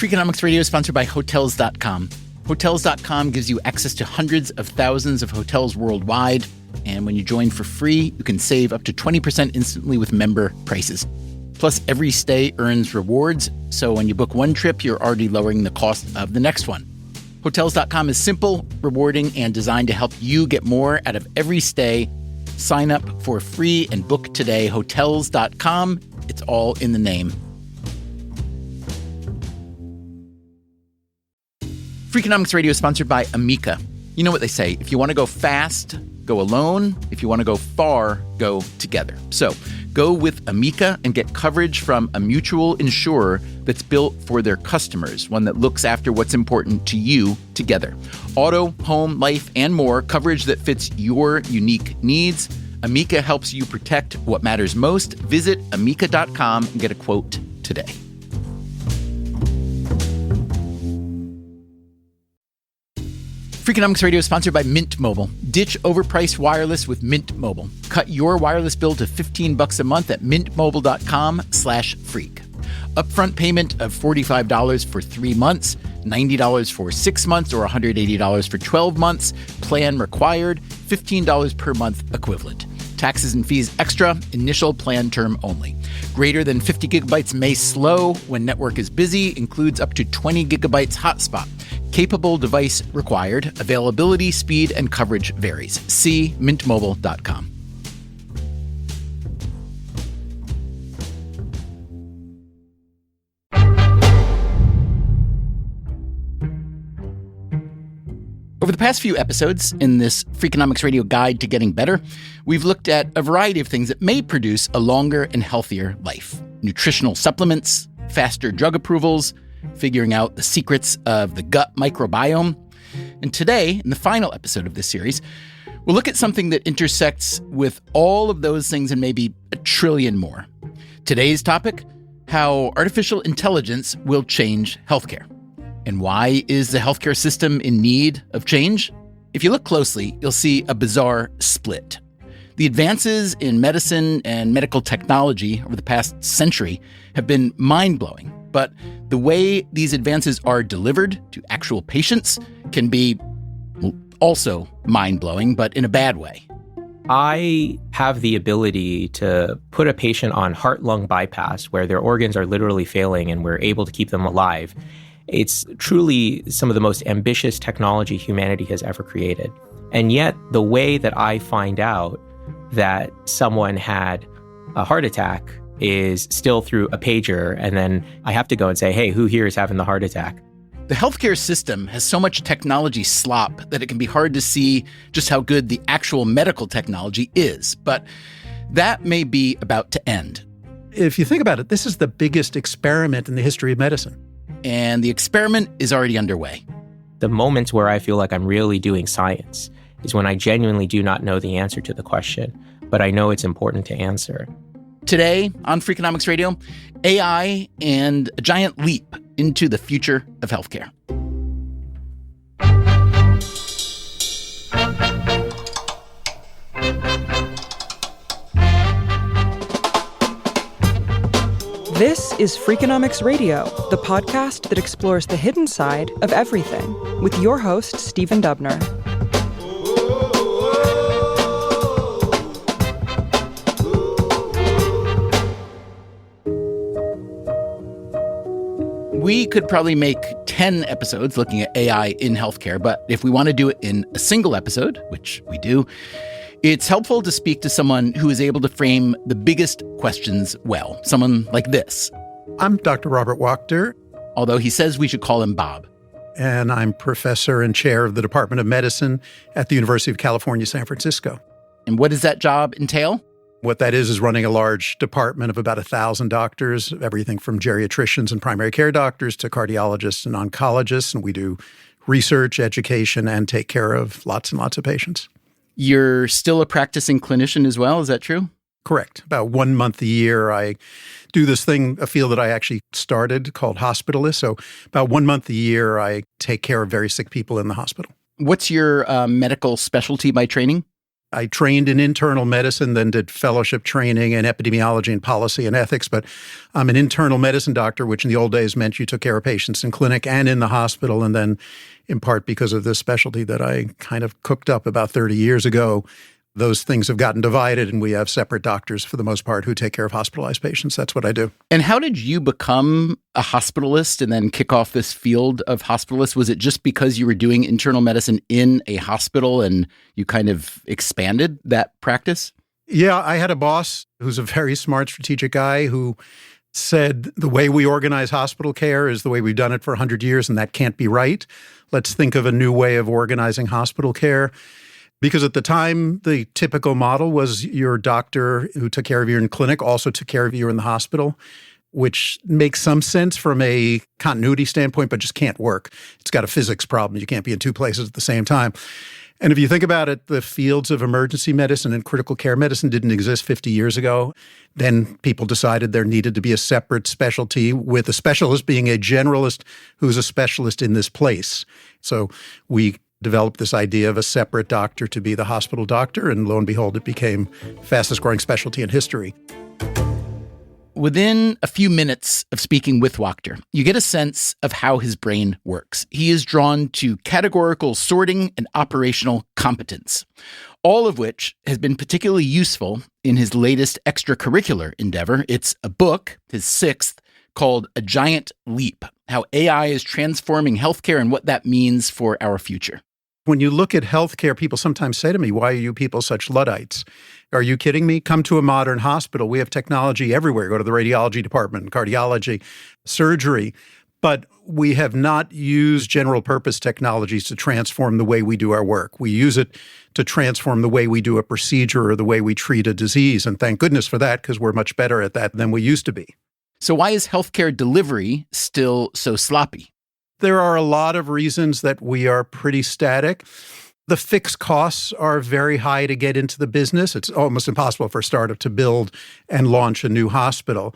Freakonomics Radio is sponsored by Hotels.com. Hotels.com gives you access to hundreds of thousands of hotels worldwide. And when you join for free, you can save up to 20% instantly with member prices. Plus, every stay earns rewards. So when you book one trip, you're already lowering the cost of the next one. Hotels.com is simple, rewarding, and designed to help you get more out of every stay. Sign up for free and book today. Hotels.com. It's all in the name. Freakonomics Radio is sponsored by Amica. You know what they say, if you want to go fast, go alone. If you want to go far, go together. So go with Amica and get coverage from a mutual insurer that's built for their customers, one that looks after what's important to you together. Auto, home, life, and more, coverage that fits your unique needs. Amica helps you protect what matters most. Visit amica.com and get a quote today. Freakonomics Radio is sponsored by Mint Mobile. Ditch overpriced wireless with Mint Mobile. Cut your wireless bill to $15 a month at mintmobile.com/freak. Upfront payment of $45 for 3 months, $90 for 6 months, or $180 for 12 months. Plan required, $15 per month equivalent. Taxes and fees extra, initial plan term only. Greater than 50 gigabytes may slow when network is busy, includes up to 20 gigabytes hotspot. Capable device required. Availability, speed, and coverage varies. See mintmobile.com. Over the past few episodes in this Freakonomics Radio Guide to Getting Better, we've looked at a variety of things that may produce a longer and healthier life. Nutritional supplements, faster drug approvals, figuring out the secrets of the gut microbiome. And today, in the final episode of this series, we'll look at something that intersects with all of those things and maybe a trillion more. Today's topic, how artificial intelligence will change healthcare. And why is the healthcare system in need of change? If you look closely, you'll see a bizarre split. The advances in medicine and medical technology over the past century have been mind-blowing, but the way these advances are delivered to actual patients can be also mind-blowing, but in a bad way. I have the ability to put a patient on heart-lung bypass where their organs are literally failing and we're able to keep them alive. It's truly some of the most ambitious technology humanity has ever created. And yet, the way that I find out that someone had a heart attack is still through a pager, and then I have to go and say, hey, who here is having the heart attack? The healthcare system has so much technology slop that it can be hard to see just how good the actual medical technology is. But that may be about to end. If you think about it, this is the biggest experiment in the history of medicine. And the experiment is already underway. The moments where I feel like I'm really doing science is when I genuinely do not know the answer to the question, but I know it's important to answer. Today on Freakonomics Radio, AI and a giant leap into the future of healthcare. This is Freakonomics Radio, the podcast that explores the hidden side of everything, with your host, Stephen Dubner. We could probably make 10 episodes looking at AI in healthcare, but if we want to do it in a single episode, which we do, it's helpful to speak to someone who is able to frame the biggest questions well, someone like this. I'm Dr. Robert Wachter. Although he says we should call him Bob. And I'm professor and chair of the Department of Medicine at the University of California, San Francisco. And what does that job entail? What that is running a large department of about 1,000 doctors, everything from geriatricians and primary care doctors to cardiologists and oncologists. And we do research, education, and take care of lots and lots of patients. You're still a practicing clinician as well, is that true? Correct. About 1 month a year, I do this thing, a field that I actually started called hospitalist. So about 1 month a year, I take care of very sick people in the hospital. What's your medical specialty by training? I trained in internal medicine, then did fellowship training in epidemiology and policy and ethics. But I'm an internal medicine doctor, which in the old days meant you took care of patients in clinic and in the hospital. And then in part because of this specialty that I kind of cooked up about 30 years ago, those things have gotten divided, and we have separate doctors for the most part who take care of hospitalized patients. That's what I do. And how did you become a hospitalist and then kick off this field of hospitalist? Was it just because you were doing internal medicine in a hospital and you kind of expanded that practice? Yeah, I had a boss who's a very smart, strategic guy who said the way we organize hospital care is the way we've done it for 100 years, and that can't be right. Let's think of a new way of organizing hospital care. Because at the time, the typical model was your doctor who took care of you in clinic also took care of you in the hospital, which makes some sense from a continuity standpoint, but just can't work. It's got a physics problem. You can't be in two places at the same time. And if you think about it, the fields of emergency medicine and critical care medicine didn't exist 50 years ago. Then people decided there needed to be a separate specialty, with a specialist being a generalist who's a specialist in this place. So we developed this idea of a separate doctor to be the hospital doctor, and lo and behold, it became fastest growing specialty in history. Within a few minutes of speaking with Wachter, you get a sense of how his brain works. He is drawn to categorical sorting and operational competence, all of which has been particularly useful in his latest extracurricular endeavor. It's a book, his sixth, called A Giant Leap: How AI is Transforming Healthcare and What That Means for Our Future. When you look at healthcare, people sometimes say to me, why are you people such Luddites? Are you kidding me? Come to a modern hospital. We have technology everywhere. Go to the radiology department, cardiology, surgery. But we have not used general purpose technologies to transform the way we do our work. We use it to transform the way we do a procedure or the way we treat a disease. And thank goodness for that, because we're much better at that than we used to be. So why is healthcare delivery still so sloppy? There are a lot of reasons that we are pretty static. The fixed costs are very high to get into the business. It's almost impossible for a startup to build and launch a new hospital.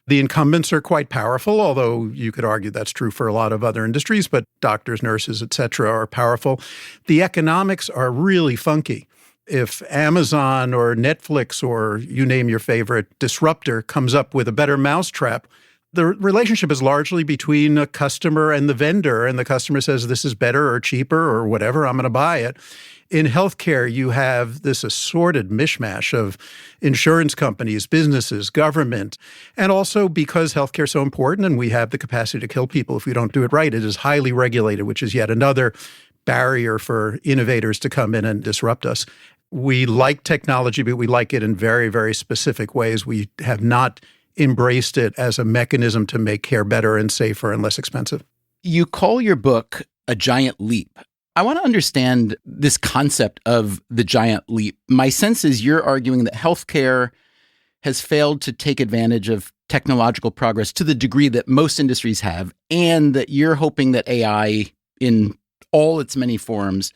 The incumbents are quite powerful, although you could argue that's true for a lot of other industries, but doctors, nurses, et cetera, are powerful. The economics are really funky. If Amazon or Netflix or you name your favorite disruptor comes up with a better mousetrap, the relationship is largely between a customer and the vendor, and the customer says, this is better or cheaper or whatever, I'm going to buy it. In healthcare, you have this assorted mishmash of insurance companies, businesses, government, and also because healthcare is so important and we have the capacity to kill people if we don't do it right, it is highly regulated, which is yet another barrier for innovators to come in and disrupt us. We like technology, but we like it in very, very specific ways. We have not embraced it as a mechanism to make care better and safer and less expensive. You call your book A Giant Leap. I want to understand this concept of the giant leap. My sense is you're arguing that healthcare has failed to take advantage of technological progress to the degree that most industries have, and that you're hoping that AI in all its many forms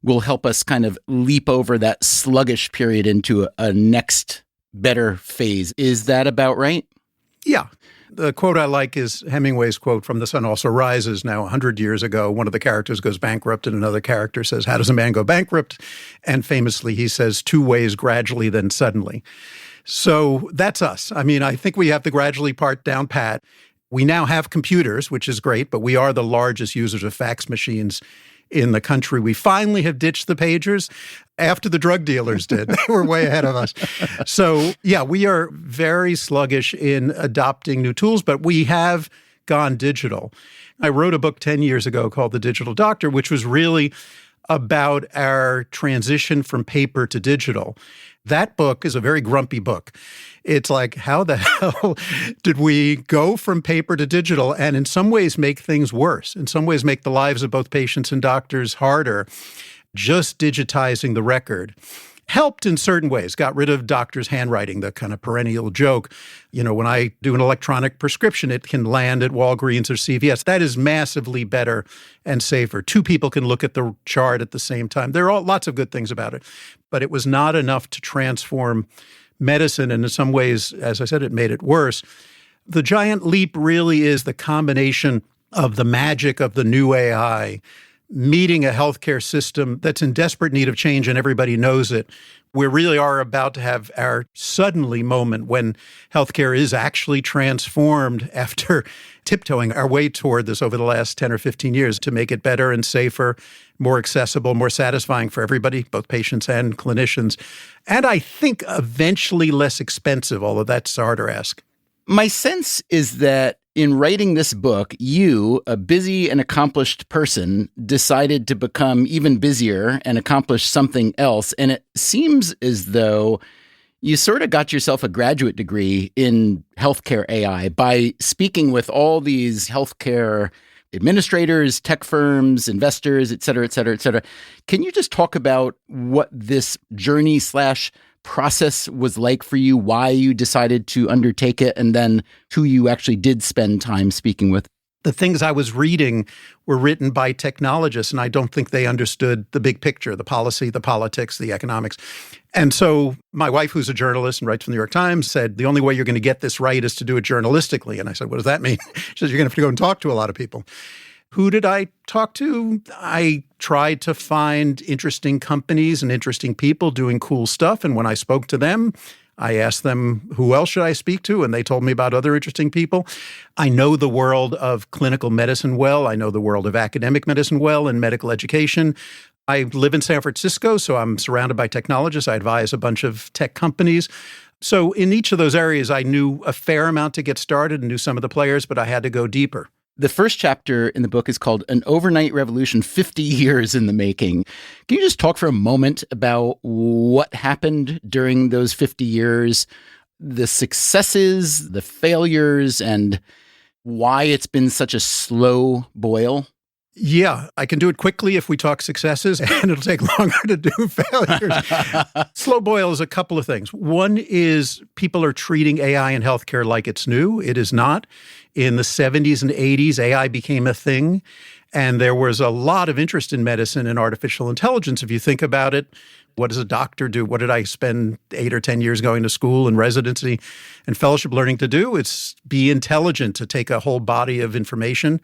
will help us kind of leap over that sluggish period into a next better phase. Is that about right? Yeah. The quote I like is Hemingway's quote from The Sun Also Rises. Now, 100 years ago, one of the characters goes bankrupt and another character says, how does a man go bankrupt? And famously, he says, 2 ways, gradually, then suddenly. So that's us. I mean, I think we have the gradually part down pat. We now have computers, which is great, but we are the largest users of fax machines in the country. We finally have ditched the pagers after the drug dealers did. They were way ahead of us. So, yeah, we are very sluggish in adopting new tools, but we have gone digital. I wrote a book 10 years ago called The Digital Doctor, which was really about our transition from paper to digital. That book is a very grumpy book. It's like, how the hell did we go from paper to digital and in some ways make things worse, in some ways make the lives of both patients and doctors harder? Just digitizing the record helped in certain ways, got rid of doctors' handwriting, the kind of perennial joke. You know, when I do an electronic prescription, it can land at Walgreens or CVS. That is massively better and safer. 2 people can look at the chart at the same time. There are lots of good things about it, but it was not enough to transform medicine. And in some ways, as I said, it made it worse. The giant leap really is the combination of the magic of the new AI, meeting a healthcare system that's in desperate need of change, and everybody knows it. We really are about to have our suddenly moment when healthcare is actually transformed after tiptoeing our way toward this over the last 10 or 15 years to make it better and safer, more accessible, more satisfying for everybody, both patients and clinicians. And I think eventually less expensive, although that's hard to ask. My sense is that in writing this book, you, a busy and accomplished person, decided to become even busier and accomplish something else. And it seems as though you sort of got yourself a graduate degree in healthcare AI by speaking with all these healthcare administrators, tech firms, investors, et cetera, et cetera, et cetera. Can you just talk about what this journey / process was like for you, why you decided to undertake it, and then who you actually did spend time speaking with? The things I was reading were written by technologists, and I don't think they understood the big picture, the policy, the politics, the economics. And so my wife, who's a journalist and writes for the New York Times, said, the only way you're going to get this right is to do it journalistically. And I said, what does that mean? She says, you're going to have to go and talk to a lot of people. Who did I talk to? I tried to find interesting companies and interesting people doing cool stuff. And when I spoke to them, I asked them, who else should I speak to? And they told me about other interesting people. I know the world of clinical medicine well. I know the world of academic medicine well and medical education. I live in San Francisco, so I'm surrounded by technologists. I advise a bunch of tech companies. So in each of those areas, I knew a fair amount to get started and knew some of the players, but I had to go deeper. The first chapter in the book is called An Overnight Revolution, 50 Years in the Making. Can you just talk for a moment about what happened during those 50 years, the successes, the failures, and why it's been such a slow boil? Yeah, I can do it quickly if we talk successes, and it'll take longer to do failures. Slow boil is a couple of things. One is people are treating AI in healthcare like it's new. It is not. In the 70s and 80s, AI became a thing, and there was a lot of interest in medicine and artificial intelligence. If you think about it, what does a doctor do? What did I spend 8 or 10 years going to school and residency and fellowship learning to do? It's be intelligent, to take a whole body of information,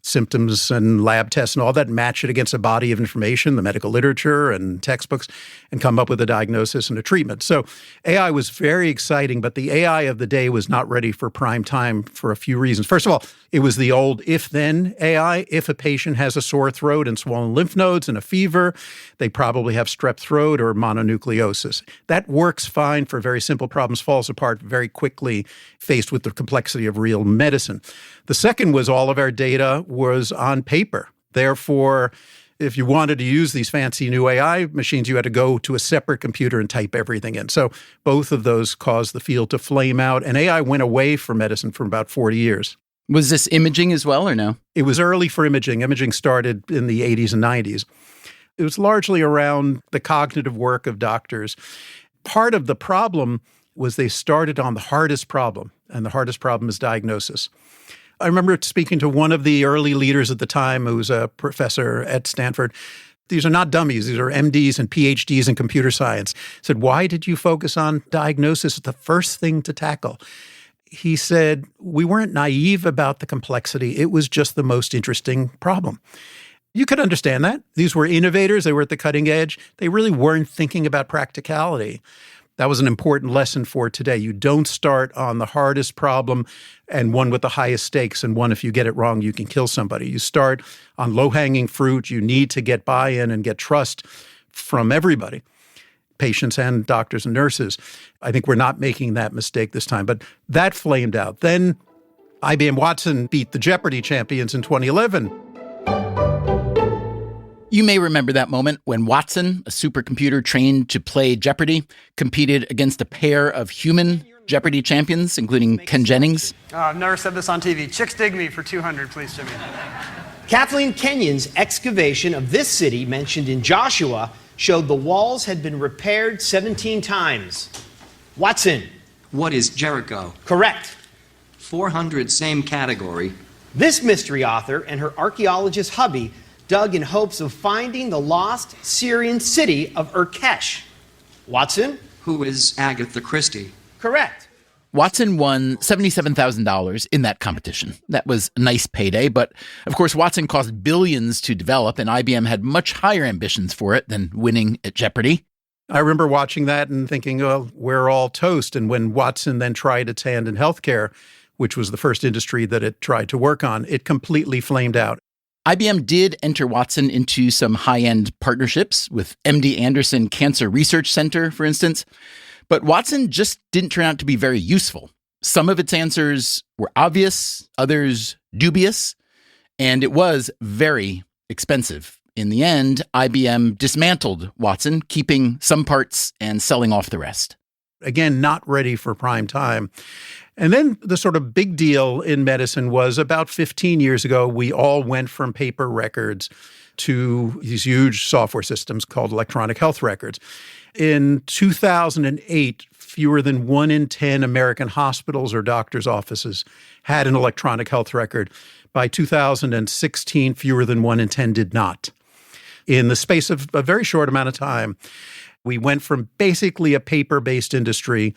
symptoms and lab tests and all that, match it against a body of information, the medical literature and textbooks, and come up with a diagnosis and a treatment. So AI was very exciting, but the AI of the day was not ready for prime time for a few reasons. First of all, it was the old if-then AI. If a patient has a sore throat and swollen lymph nodes and a fever, they probably have strep throat or mononucleosis. That works fine for very simple problems, falls apart very quickly faced with the complexity of real medicine. The second was all of our data was on paper. Therefore, if you wanted to use these fancy new AI machines, you had to go to a separate computer and type everything in. So both of those caused the field to flame out, and AI went away from medicine for about 40 years. Was this imaging as well or no? It was early for imaging. Imaging started in the 80s and 90s. It was largely around the cognitive work of doctors. Part of the problem was they started on the hardest problem, and the hardest problem is diagnosis. I remember speaking to one of the early leaders at the time, who was a professor at Stanford. These are not dummies. These are MDs and PhDs in computer science. I said, why did you focus on diagnosis as the first thing to tackle? He said, we weren't naive about the complexity. It was just the most interesting problem. You could understand that. These were innovators. They were at the cutting edge. They really weren't thinking about practicality. That was an important lesson for today. You don't start on the hardest problem and one with the highest stakes, and one, if you get it wrong, you can kill somebody. You start on low-hanging fruit. You need to get buy-in and get trust from everybody, patients and doctors and nurses. I think we're not making that mistake this time, but that flamed out. Then IBM Watson beat the Jeopardy champions in 2011. You may remember that moment when Watson, a supercomputer trained to play Jeopardy, competed against a pair of human Jeopardy champions, including Ken Jennings. I've never said this on TV. Chicks dig me for 200, please, Jimmy. Kathleen Kenyon's excavation of this city, mentioned in Joshua, showed the walls had been repaired 17 times. Watson. What is Jericho? Correct. 400, same category. This mystery author and her archaeologist hubby dug in hopes of finding the lost Syrian city of Urkesh. Watson? Who is Agatha Christie? Correct. Watson won $77,000 in that competition. That was a nice payday, but of course, Watson cost billions to develop, and IBM had much higher ambitions for it than winning at Jeopardy! I remember watching that and thinking, oh, we're all toast. And when Watson then tried its hand in healthcare, which was the first industry that it tried to work on, it completely flamed out. IBM did enter Watson into some high-end partnerships with MD Anderson Cancer Research Center, for instance. But Watson just didn't turn out to be very useful. Some of its answers were obvious, others dubious, and it was very expensive. In the end, IBM dismantled Watson, keeping some parts and selling off the rest. Again, not ready for prime time. And then the sort of big deal in medicine was about 15 years ago, we all went from paper records to these huge software systems called electronic health records. In 2008, fewer than 1 in 10 American hospitals or doctors' offices had an electronic health record. By 2016, fewer than 1 in 10 did not. In the space of a very short amount of time, we went from basically a paper-based industry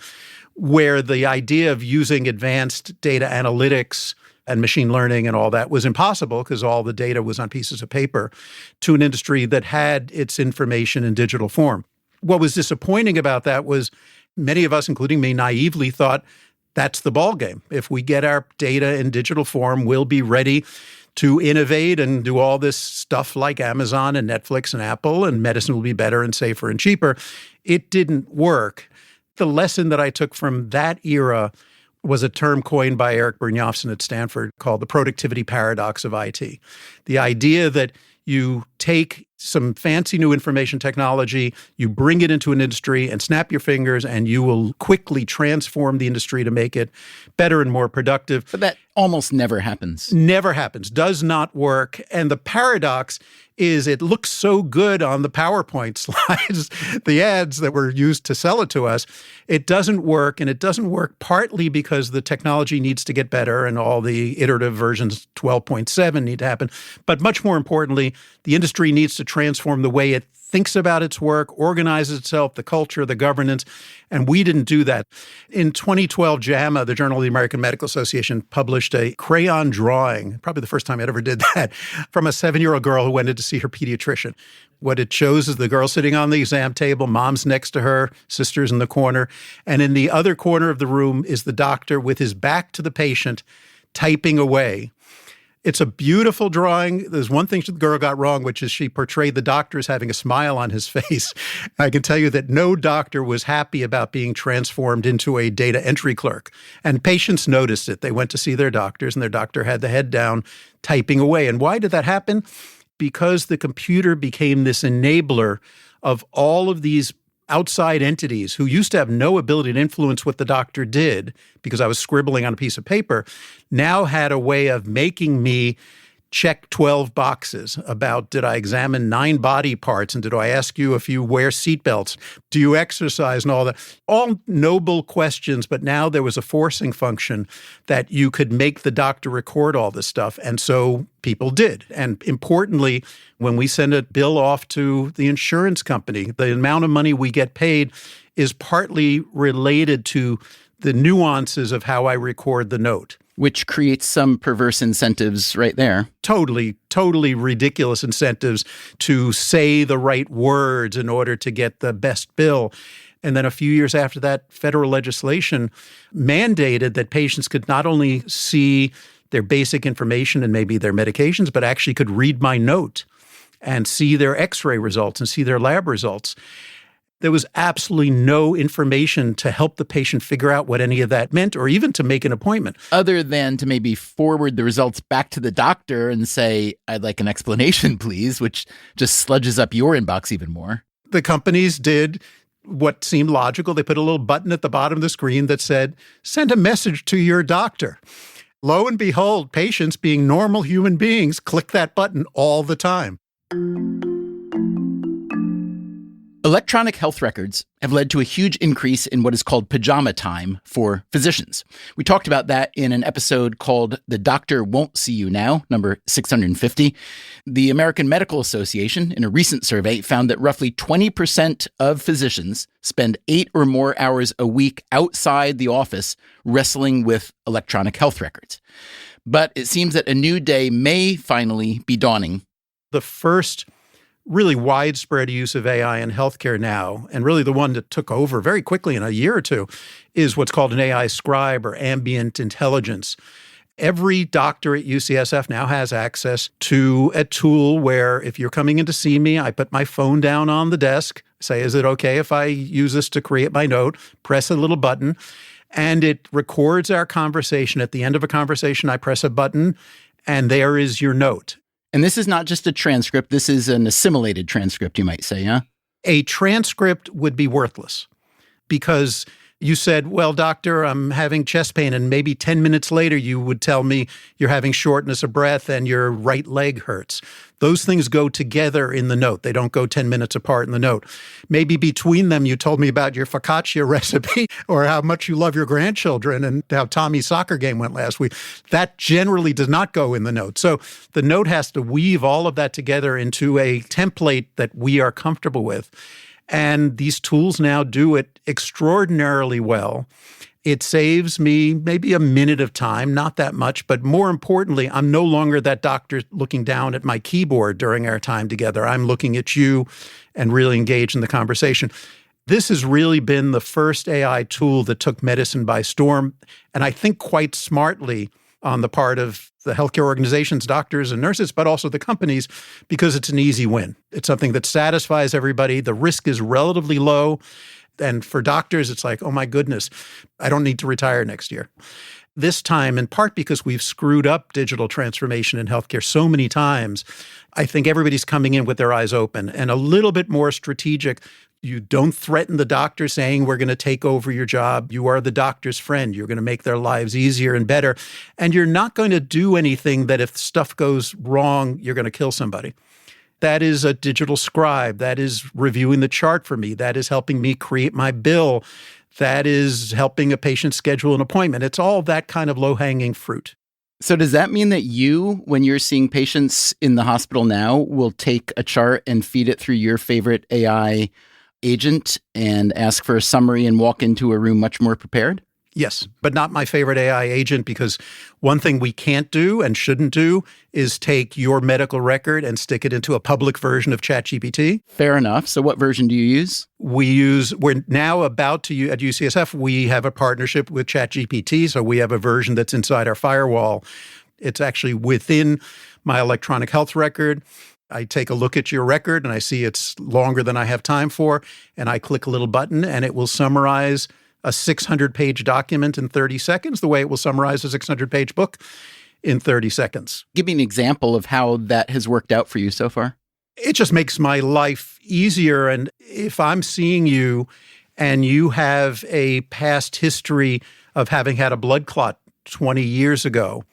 where the idea of using advanced data analytics and machine learning and all that was impossible because all the data was on pieces of paper, to an industry that had its information in digital form. What was disappointing about that was many of us, including me, naively thought that's the ballgame. If we get our data in digital form, we'll be ready to innovate and do all this stuff like Amazon and Netflix and Apple, and medicine will be better and safer and cheaper. It didn't work. The lesson that I took from that era was a term coined by Eric Brynjolfsson at Stanford called the productivity paradox of IT. The idea that you take some fancy new information technology, you bring it into an industry and snap your fingers, and you will quickly transform the industry to make it better and more productive. But that almost never happens. Never happens, does not work. And the paradox is it looks so good on the PowerPoint slides, the ads that were used to sell it to us. It doesn't work, and it doesn't work partly because the technology needs to get better and all the iterative versions 12.7 need to happen. But much more importantly, the industry needs to transform the way it thinks about its work, organizes itself, the culture, the governance, and we didn't do that. In 2012, JAMA, the Journal of the American Medical Association, published a crayon drawing, probably the first time it ever did that, from a 7-year-old girl who went in to see her pediatrician. What it shows is the girl sitting on the exam table, mom's next to her, sister's in the corner, and in the other corner of the room is the doctor with his back to the patient, typing away. It's a beautiful drawing. There's one thing the girl got wrong, which is she portrayed the doctor as having a smile on his face. I can tell you that no doctor was happy about being transformed into a data entry clerk. And patients noticed it. They went to see their doctors, and their doctor had the head down, typing away. And why did that happen? Because the computer became this enabler of all of these outside entities who used to have no ability to influence what the doctor did because I was scribbling on a piece of paper, now had a way of making me check 12 boxes about, did I examine 9 body parts, and did I ask you if you wear seatbelts? Do you exercise, and all that? All noble questions, but now there was a forcing function that you could make the doctor record all this stuff. And so people did. And importantly, when we send a bill off to the insurance company, the amount of money we get paid is partly related to the nuances of how I record the note. Which creates some perverse incentives right there. Totally ridiculous incentives to say the right words in order to get the best bill. And then a few years after that, federal legislation mandated that patients could not only see their basic information and maybe their medications, but actually could read my note and see their x-ray results and see their lab results. There was absolutely no information to help the patient figure out what any of that meant or even to make an appointment. Other than to maybe forward the results back to the doctor and say, I'd like an explanation, please, which just sludges up your inbox even more. The companies did what seemed logical. They put a little button at the bottom of the screen that said, send a message to your doctor. Lo and behold, patients, being normal human beings, click that button all the time. Electronic health records have led to a huge increase in what is called pajama time for physicians. We talked about that in an episode called The Doctor Won't See You Now, number 650. The American Medical Association, in a recent survey, found that roughly 20% of physicians spend 8 or more hours a week outside the office wrestling with electronic health records. But it seems that a new day may finally be dawning. The first really widespread use of AI in healthcare now, and really the one that took over very quickly in a year or two, is what's called an AI scribe or ambient intelligence. Every doctor at UCSF now has access to a tool where if you're coming in to see me, I put my phone down on the desk, say, is it okay if I use this to create my note, press a little button, and it records our conversation. At the end of a conversation, I press a button, and there is your note. And this is not just a transcript. This is an assimilated transcript, you might say, huh? A transcript would be worthless because you said, well, doctor, I'm having chest pain. And maybe 10 minutes later, you would tell me you're having shortness of breath and your right leg hurts. Those things go together in the note. They don't go 10 minutes apart in the note. Maybe between them, you told me about your focaccia recipe or how much you love your grandchildren and how Tommy's soccer game went last week. That generally does not go in the note. So the note has to weave all of that together into a template that we are comfortable with. And these tools now do it extraordinarily well. It saves me maybe a minute of time, not that much, but more importantly, I'm no longer that doctor looking down at my keyboard during our time together. I'm looking at you and really engaged in the conversation. This has really been the first AI tool that took medicine by storm, and I think quite smartly on the part of the healthcare organizations, doctors and nurses, but also the companies, because it's an easy win. It's something that satisfies everybody. The risk is relatively low. And for doctors, it's like, oh my goodness, I don't need to retire next year. This time, in part because we've screwed up digital transformation in healthcare so many times, I think everybody's coming in with their eyes open and a little bit more strategic. You don't threaten the doctor saying we're going to take over your job. You are the doctor's friend. You're going to make their lives easier and better. And you're not going to do anything that if stuff goes wrong, you're going to kill somebody. That is a digital scribe. That is reviewing the chart for me. That is helping me create my bill. That is helping a patient schedule an appointment. It's all that kind of low-hanging fruit. So does that mean that you, when you're seeing patients in the hospital now, will take a chart and feed it through your favorite AI agent and ask for a summary and walk into a room much more prepared? Yes, but not my favorite AI agent, because one thing we can't do and shouldn't do is take your medical record and stick it into a public version of ChatGPT. Fair enough. So what version do you use? We're now about to, at UCSF, we have a partnership with ChatGPT. So we have a version that's inside our firewall. It's actually within my electronic health record. I take a look at your record and I see it's longer than I have time for. And I click a little button and it will summarize a 600-page document in 30 seconds, the way it will summarize a 600-page book in 30 seconds. Give me an example of how that has worked out for you so far. It just makes my life easier. And if I'm seeing you and you have a past history of having had a blood clot 20 years ago,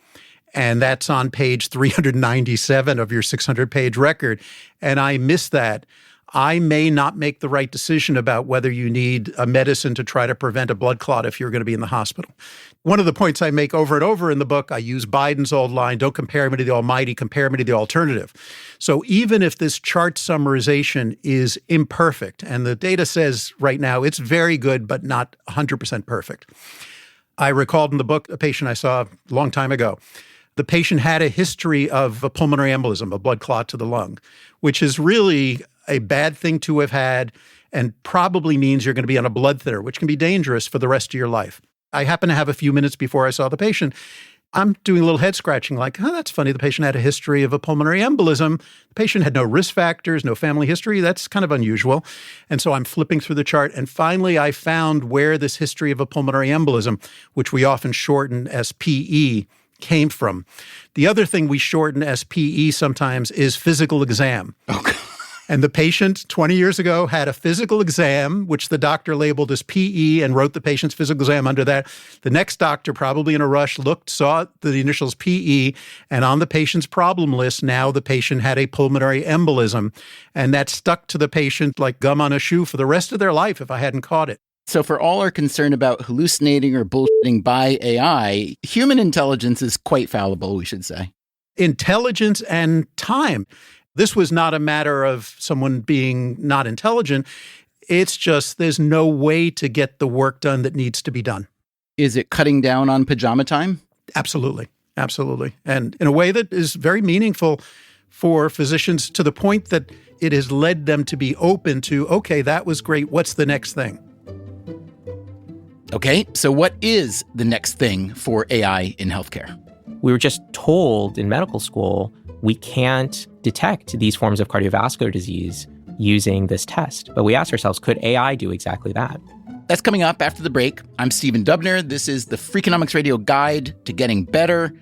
and that's on page 397 of your 600-page record, and I miss that, I may not make the right decision about whether you need a medicine to try to prevent a blood clot if you're going to be in the hospital. One of the points I make over and over in the book, I use Biden's old line, don't compare me to the almighty, compare me to the alternative. So even if this chart summarization is imperfect, and the data says right now it's very good, but not 100% perfect. I recalled in the book a patient I saw a long time ago. The patient had a history of a pulmonary embolism, a blood clot to the lung, which is really a bad thing to have had and probably means you're going to be on a blood thinner, which can be dangerous for the rest of your life. I happen to have a few minutes before I saw the patient. I'm doing a little head scratching like, oh, that's funny. The patient had a history of a pulmonary embolism. The patient had no risk factors, no family history. That's kind of unusual. And so I'm flipping through the chart. And finally, I found where this history of a pulmonary embolism, which we often shorten as PE, came from. The other thing we shorten as PE sometimes is physical exam. Okay. And the patient 20 years ago had a physical exam, which the doctor labeled as PE and wrote the patient's physical exam under that. The next doctor, probably in a rush, looked, saw the initials PE, and on the patient's problem list, now the patient had a pulmonary embolism. And that stuck to the patient like gum on a shoe for the rest of their life if I hadn't caught it. So for all our concern about hallucinating or bullshitting by AI, human intelligence is quite fallible, we should say. Intelligence and time. This was not a matter of someone being not intelligent. It's just there's no way to get the work done that needs to be done. Is it cutting down on pajama time? Absolutely. Absolutely. And in a way that is very meaningful for physicians to the point that it has led them to be open to, okay, that was great. What's the next thing? Okay, so what is the next thing for AI in healthcare? We were just told in medical school we can't detect these forms of cardiovascular disease using this test. But we asked ourselves, could AI do exactly that? That's coming up after the break. I'm Stephen Dubner. This is the Freakonomics Radio Guide to Getting Better.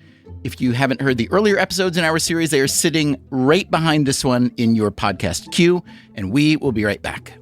If you haven't heard the earlier episodes in our series, they are sitting right behind this one in your podcast queue, and we will be right back.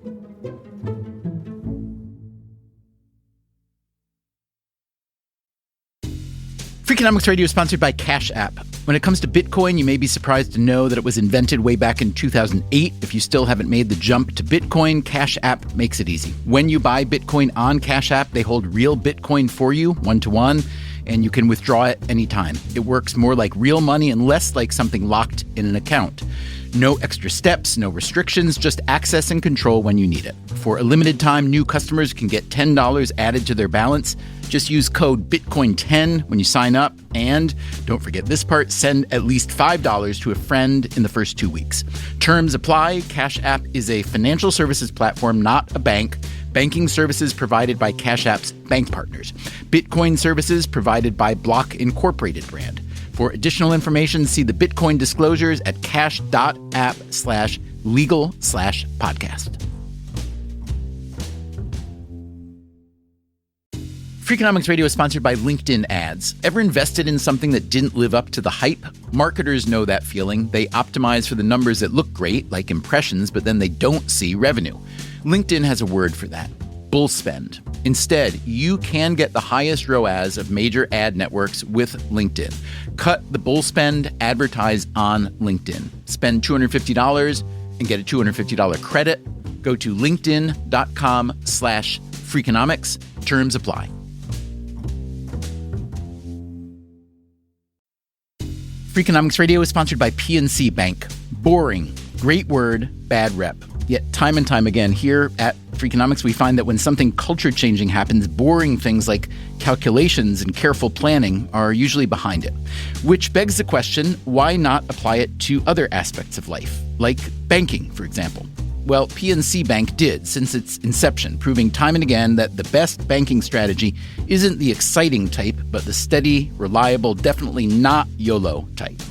Freakonomics Radio is sponsored by Cash App. When it comes to Bitcoin, you may be surprised to know that it was invented way back in 2008. If you still haven't made the jump to Bitcoin, Cash App makes it easy. When you buy Bitcoin on Cash App, they hold real Bitcoin for you, one-to-one, and you can withdraw it anytime. It works more like real money and less like something locked in an account. No extra steps, no restrictions, just access and control when you need it. For a limited time, new customers can get $10 added to their balance. Just use code BITCOIN10 when you sign up. And don't forget this part, send at least $5 to a friend in the first 2 weeks. Terms apply. Cash App is a financial services platform, not a bank. Banking services provided by Cash App's bank partners. Bitcoin services provided by Block Incorporated brand. For additional information, see the Bitcoin disclosures at cash.app/legal/podcast. Freakonomics Radio is sponsored by LinkedIn Ads. Ever invested in something that didn't live up to the hype? Marketers know that feeling. They optimize for the numbers that look great, like impressions, but then they don't see revenue. LinkedIn has a word for that: bull spend. Instead, you can get the highest ROAS of major ad networks with LinkedIn. Cut the bull spend, advertise on LinkedIn. Spend $250 and get a $250 credit. Go to linkedin.com/Freakonomics. Terms apply. Freakonomics Radio is sponsored by PNC Bank. Boring, great word, bad rep. Yet time and time again here at Freakonomics, we find that when something culture-changing happens, boring things like calculations and careful planning are usually behind it. Which begs the question, why not apply it to other aspects of life, like banking, for example? Well, PNC Bank did since its inception, proving time and again that the best banking strategy isn't the exciting type, but the steady, reliable, definitely not YOLO type.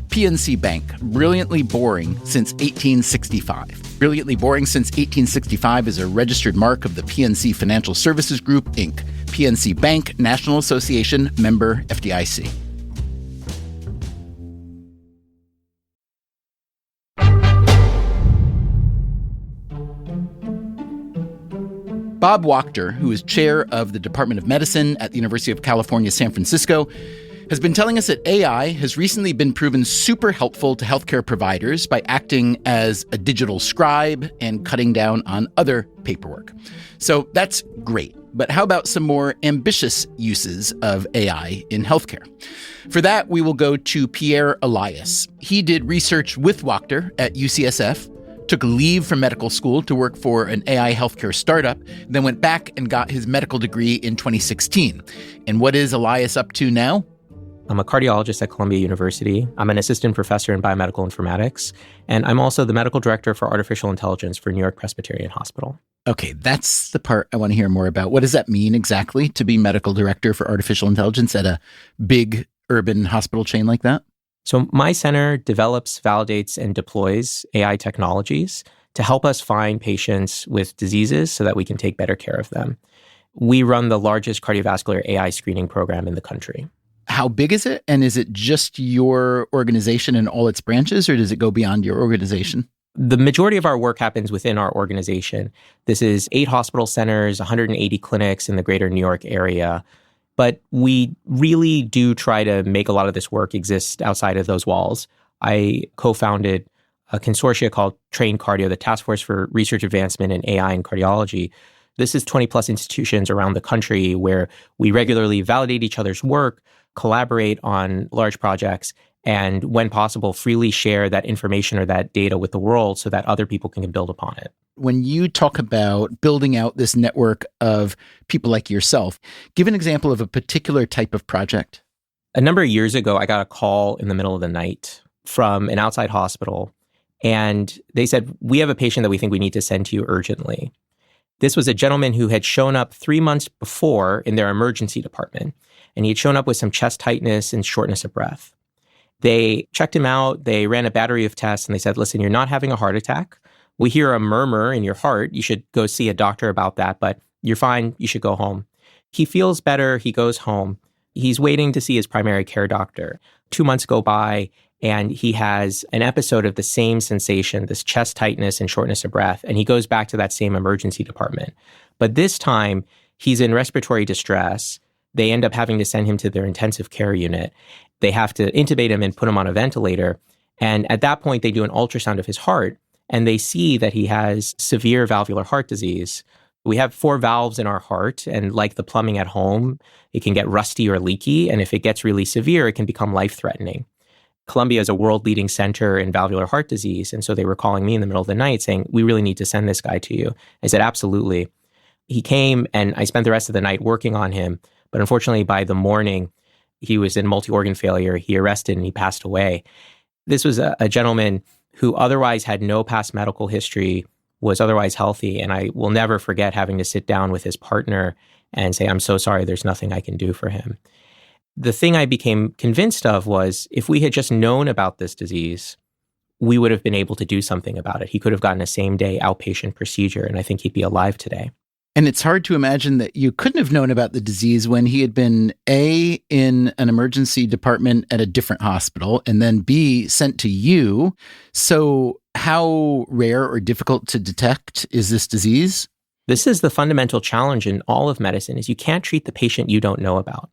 PNC Bank, brilliantly boring since 1865. Brilliantly boring since 1865 is a registered mark of the PNC Financial Services Group, Inc. PNC Bank, National Association, member FDIC. Bob Wachter, who is chair of the Department of Medicine at the University of California, San Francisco, has been telling us that AI has recently been proven super helpful to healthcare providers by acting as a digital scribe and cutting down on other paperwork. So that's great. But how about some more ambitious uses of AI in healthcare? For that, we will go to Pierre Elias. He did research with Wachter at UCSF, took a leave from medical school to work for an AI healthcare startup, then went back and got his medical degree in 2016. And what is Elias up to now? I'm a cardiologist at Columbia University. I'm an assistant professor in biomedical informatics, and I'm also the medical director for artificial intelligence for New York Presbyterian Hospital. Okay, that's the part I want to hear more about. What does that mean exactly to be medical director for artificial intelligence at a big urban hospital chain like that? So my center develops, validates, and deploys AI technologies to help us find patients with diseases so that we can take better care of them. We run the largest cardiovascular AI screening program in the country. How big is it? And is it just your organization and all its branches, or does it go beyond your organization? The majority of our work happens within our organization. This is 8 hospital centers, 180 clinics in the greater New York area. But we really do try to make a lot of this work exist outside of those walls. I co-founded a consortia called Train Cardio, the Task Force for Research Advancement in AI and Cardiology. This is 20 plus institutions around the country where we regularly validate each other's work, collaborate on large projects, and when possible, freely share that information or that data with the world so that other people can build upon it. When you talk about building out this network of people like yourself, give an example of a particular type of project. A number of years ago, I got a call in the middle of the night from an outside hospital, and they said, "We have a patient that we think we need to send to you urgently." This was a gentleman who had shown up 3 months before in their emergency department, and he had shown up with some chest tightness and shortness of breath. They checked him out, they ran a battery of tests, and they said, "Listen, you're not having a heart attack. We hear a murmur in your heart. You should go see a doctor about that, but you're fine. You should go home." He feels better. He goes home. He's waiting to see his primary care doctor. 2 months go by, and he has an episode of the same sensation, this chest tightness and shortness of breath, and he goes back to that same emergency department. But this time, he's in respiratory distress. They end up having to send him to their intensive care unit. They have to intubate him and put him on a ventilator. And at that point, they do an ultrasound of his heart, and they see that he has severe valvular heart disease. We have 4 valves in our heart, and like the plumbing at home, it can get rusty or leaky. And if it gets really severe, it can become life-threatening. Columbia is a world-leading center in valvular heart disease. And so they were calling me in the middle of the night saying, "We really need to send this guy to you." I said, "Absolutely." He came, and I spent the rest of the night working on him. But unfortunately, by the morning, he was in multi-organ failure. He arrested and he passed away. This was a gentleman who otherwise had no past medical history, was otherwise healthy. And I will never forget having to sit down with his partner and say, "I'm so sorry, there's nothing I can do for him." The thing I became convinced of was if we had just known about this disease, we would have been able to do something about it. He could have gotten a same-day outpatient procedure, and I think he'd be alive today. And it's hard to imagine that you couldn't have known about the disease when he had been A, in an emergency department at a different hospital, and then B, sent to you. So how rare or difficult to detect is this disease? This is the fundamental challenge in all of medicine, is you can't treat the patient you don't know about.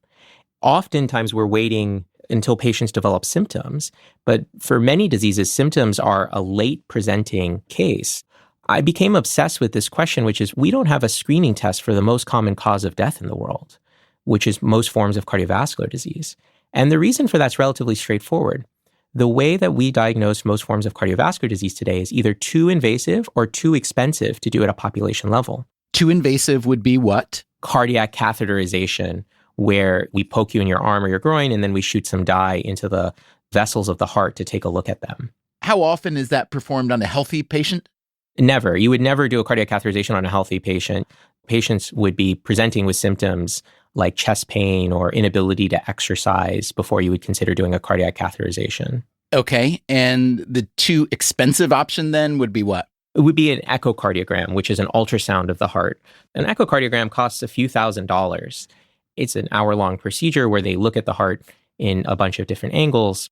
Oftentimes we're waiting until patients develop symptoms, but for many diseases, symptoms are a late presenting case. I became obsessed with this question, which is we don't have a screening test for the most common cause of death in the world, which is most forms of cardiovascular disease. And the reason for that's relatively straightforward. The way that we diagnose most forms of cardiovascular disease today is either too invasive or too expensive to do at a population level. Too invasive would be what? Cardiac catheterization, where we poke you in your arm or your groin and then we shoot some dye into the vessels of the heart to take a look at them. How often is that performed on a healthy patient? Never. You would never do a cardiac catheterization on a healthy patient. Patients would be presenting with symptoms like chest pain or inability to exercise before you would consider doing a cardiac catheterization. Okay. And the too expensive option then would be what? It would be an echocardiogram, which is an ultrasound of the heart. An echocardiogram costs a few $1,000s. It's an hour-long procedure where they look at the heart in a bunch of different angles.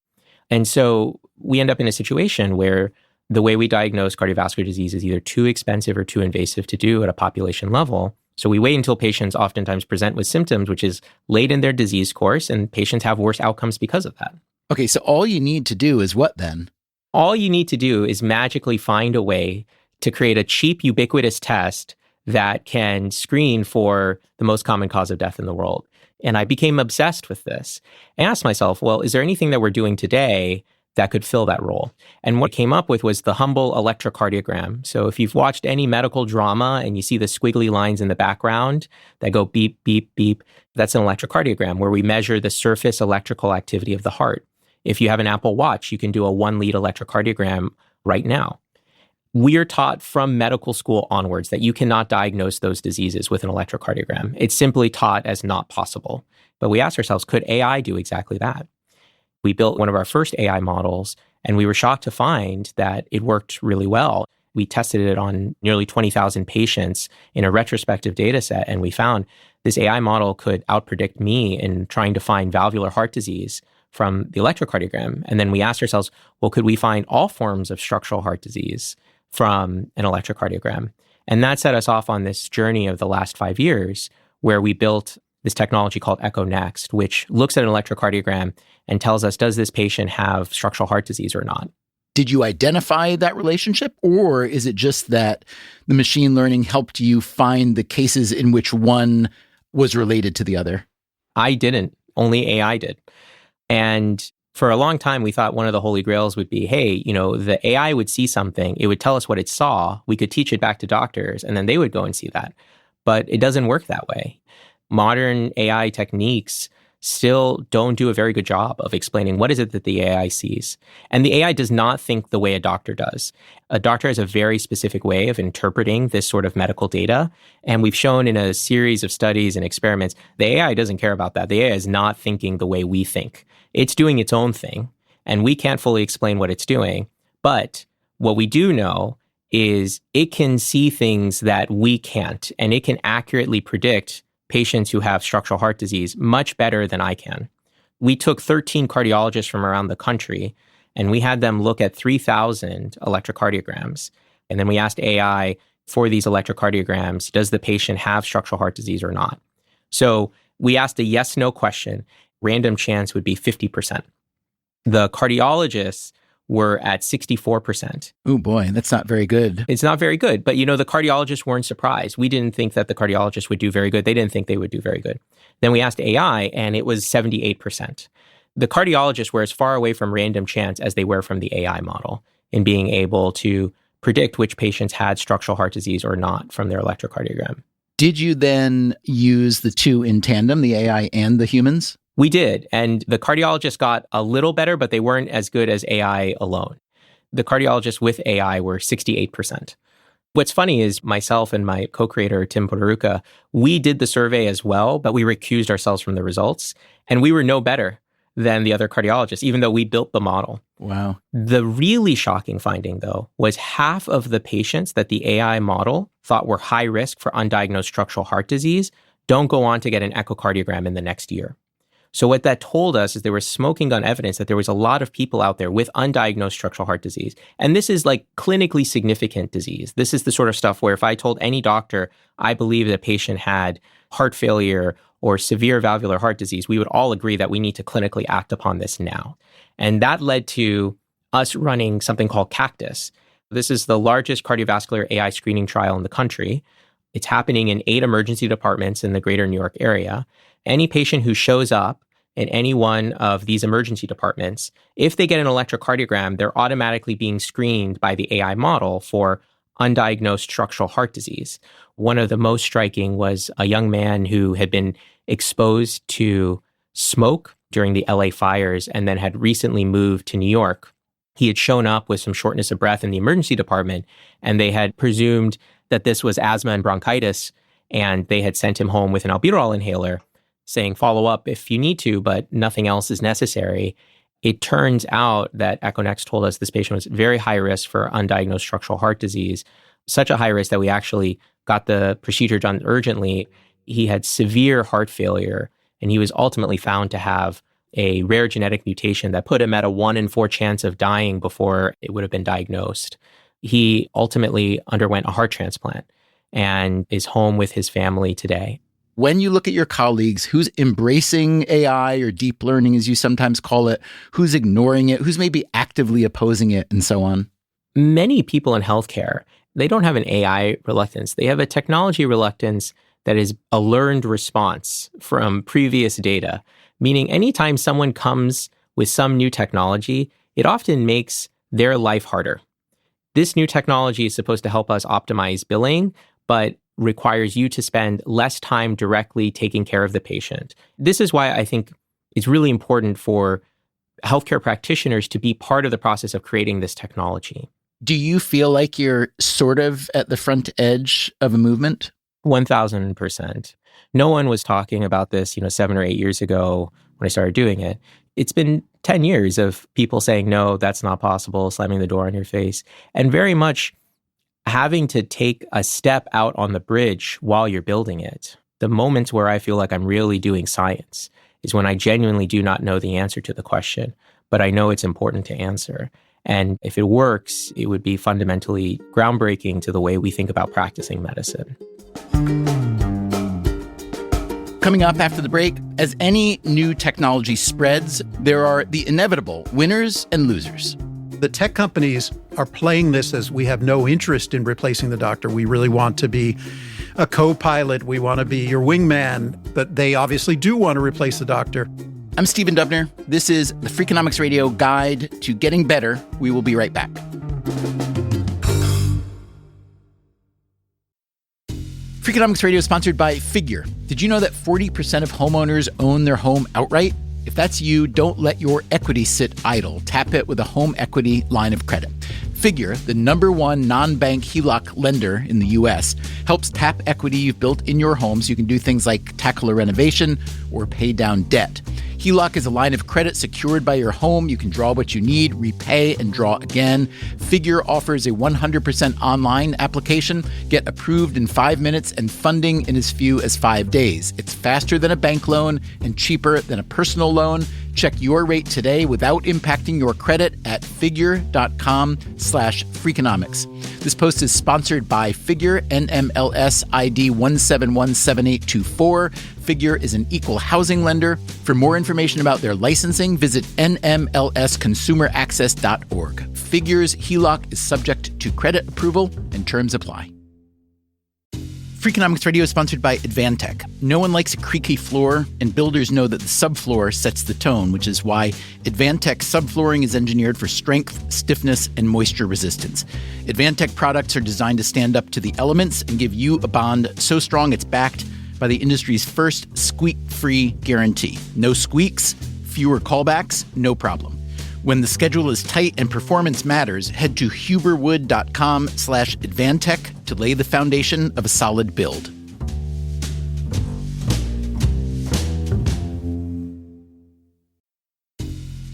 And so we end up in a situation where the way we diagnose cardiovascular disease is either too expensive or too invasive to do at a population level. So we wait until patients oftentimes present with symptoms, which is late in their disease course, and patients have worse outcomes because of that. Okay, so all you need to do is what then? All you need to do is magically find a way to create a cheap, ubiquitous test that can screen for the most common cause of death in the world. And I became obsessed with this. I asked myself, well, is there anything that we're doing today that could fill that role? And what I came up with was the humble electrocardiogram. So if you've watched any medical drama and you see the squiggly lines in the background that go beep, beep, beep, that's an electrocardiogram where we measure the surface electrical activity of the heart. If you have an Apple Watch, you can do a 1-lead electrocardiogram right now. We are taught from medical school onwards that you cannot diagnose those diseases with an electrocardiogram. It's simply taught as not possible. But we asked ourselves, could AI do exactly that? We built one of our first AI models, and we were shocked to find that it worked really well. We tested it on nearly 20,000 patients in a retrospective data set, and we found this AI model could outpredict me in trying to find valvular heart disease from the electrocardiogram. And then we asked ourselves, well, could we find all forms of structural heart disease from an electrocardiogram? And that set us off on this journey of the last 5 years, where we built this technology called EchoNext, which looks at an electrocardiogram and tells us, does this patient have structural heart disease or not? Did you identify that relationship, or is it just that the machine learning helped you find the cases in which one was related to the other? I didn't. Only AI did. And for a long time, we thought one of the holy grails would be, hey, the AI would see something, it would tell us what it saw, we could teach it back to doctors, and then they would go and see that. But it doesn't work that way. Modern AI techniques still don't do a very good job of explaining what is it that the AI sees. And the AI does not think the way a doctor does. A doctor has a very specific way of interpreting this sort of medical data. And we've shown in a series of studies and experiments, the AI doesn't care about that. The AI is not thinking the way we think. It's doing its own thing, and we can't fully explain what it's doing. But what we do know is it can see things that we can't, and it can accurately predict patients who have structural heart disease much better than I can. We took 13 cardiologists from around the country, and we had them look at 3,000 electrocardiograms. And then we asked AI, for these electrocardiograms, does the patient have structural heart disease or not? So we asked a yes-no question. Random chance would be 50%. The cardiologists were at 64%. Oh boy, that's not very good. It's not very good. But, the cardiologists weren't surprised. We didn't think that the cardiologists would do very good. They didn't think they would do very good. Then we asked AI, and it was 78%. The cardiologists were as far away from random chance as they were from the AI model in being able to predict which patients had structural heart disease or not from their electrocardiogram. Did you then use the two in tandem, the AI and the humans? We did. And the cardiologists got a little better, but they weren't as good as AI alone. The cardiologists with AI were 68%. What's funny is myself and my co-creator, Tim Poderuca, we did the survey as well, but we recused ourselves from the results. And we were no better than the other cardiologists, even though we built the model. Wow. The really shocking finding, though, was half of the patients that the AI model thought were high risk for undiagnosed structural heart disease don't go on to get an echocardiogram in the next year. So what that told us is there was smoking gun evidence that there was a lot of people out there with undiagnosed structural heart disease. And this is like clinically significant disease. This is the sort of stuff where if I told any doctor, I believe that a patient had heart failure or severe valvular heart disease, we would all agree that we need to clinically act upon this now. And that led to us running something called Cactus. This is the largest cardiovascular AI screening trial in the country. It's happening in 8 emergency departments in the greater New York area. Any patient who shows up in any one of these emergency departments, if they get an electrocardiogram, they're automatically being screened by the AI model for undiagnosed structural heart disease. One of the most striking was a young man who had been exposed to smoke during the LA fires and then had recently moved to New York. He had shown up with some shortness of breath in the emergency department, and they had presumed that this was asthma and bronchitis, and they had sent him home with an albuterol inhaler, saying, follow up if you need to, but nothing else is necessary. It turns out that EchoNext told us this patient was very high risk for undiagnosed structural heart disease, such a high risk that we actually got the procedure done urgently. He had severe heart failure, and he was ultimately found to have a rare genetic mutation that put him at a 1 in 4 chance of dying before it would have been diagnosed. He ultimately underwent a heart transplant and is home with his family today. When you look at your colleagues, who's embracing AI or deep learning, as you sometimes call it, who's ignoring it, who's maybe actively opposing it, and so on? Many people in healthcare, they don't have an AI reluctance. They have a technology reluctance that is a learned response from previous data, meaning anytime someone comes with some new technology, it often makes their life harder. This new technology is supposed to help us optimize billing, but requires you to spend less time directly taking care of the patient. This is why I think it's really important for healthcare practitioners to be part of the process of creating this technology. Do you feel like you're sort of at the front edge of a movement? 1,000%. No one was talking about this, 7 or 8 years ago when I started doing it. It's been 10 years of people saying, no, that's not possible, slamming the door on your face, and very much having to take a step out on the bridge while you're building it. The moments where I feel like I'm really doing science is when I genuinely do not know the answer to the question, but I know it's important to answer. And if it works, it would be fundamentally groundbreaking to the way we think about practicing medicine. Coming up after the break, as any new technology spreads, there are the inevitable winners and losers. The tech companies are playing this as we have no interest in replacing the doctor. We really want to be a co-pilot. We want to be your wingman. But they obviously do want to replace the doctor. I'm Stephen Dubner. This is the Freakonomics Radio Guide to Getting Better. We will be right back. Freakonomics Radio is sponsored by Figure. Did you know that 40% of homeowners own their home outright? If that's you, don't let your equity sit idle. Tap it with a home equity line of credit. Figure, the #1 non-bank HELOC lender in the U.S., helps tap equity you've built in your home so you can do things like tackle a renovation or pay down debt. HELOC is a line of credit secured by your home. You can draw what you need, repay, and draw again. Figure offers a 100% online application. Get approved in 5 minutes and funding in as few as 5 days. It's faster than a bank loan and cheaper than a personal loan. Check your rate today without impacting your credit at figure.com/Freakonomics. This post is sponsored by Figure, NMLS ID 1717824. Figure is an equal housing lender. For more information about their licensing, visit nmlsconsumeraccess.org. Figure's HELOC is subject to credit approval and terms apply. Freakonomics Radio is sponsored by Advantech. No one likes a creaky floor, and builders know that the subfloor sets the tone, which is why Advantech subflooring is engineered for strength, stiffness, and moisture resistance. Advantech products are designed to stand up to the elements and give you a bond so strong it's backed by the industry's first squeak-free guarantee. No squeaks, fewer callbacks, no problem. When the schedule is tight and performance matters, head to huberwood.com/Advantech to lay the foundation of a solid build.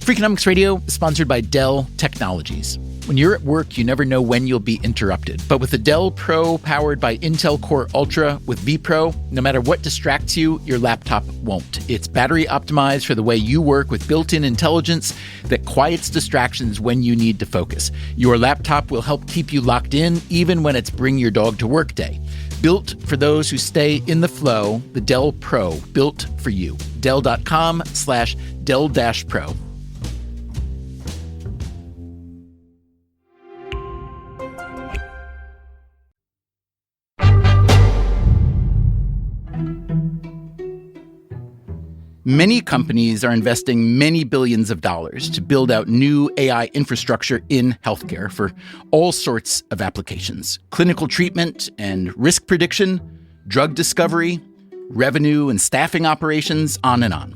Freakonomics Radio is sponsored by Dell Technologies. When you're at work, you never know when you'll be interrupted. But with the Dell Pro powered by Intel Core Ultra with vPro, no matter what distracts you, your laptop won't. It's battery optimized for the way you work with built-in intelligence that quiets distractions when you need to focus. Your laptop will help keep you locked in even when it's bring your dog to work day. Built for those who stay in the flow, the Dell Pro, built for you. Dell.com/Dell-Pro. Many companies are investing many billions of dollars to build out new AI infrastructure in healthcare for all sorts of applications: clinical treatment and risk prediction, drug discovery, revenue and staffing operations, on and on.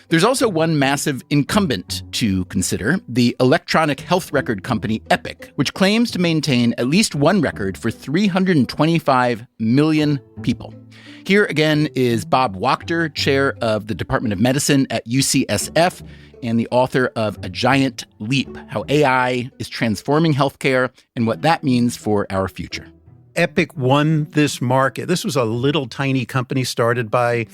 There's also one massive incumbent to consider, the electronic health record company Epic, which claims to maintain at least one record for 325 million people. Here again is Bob Wachter, chair of the Department of Medicine at UCSF and the author of A Giant Leap: How AI is Transforming Healthcare and What That Means for Our Future. Epic won this market. This was a little tiny company started by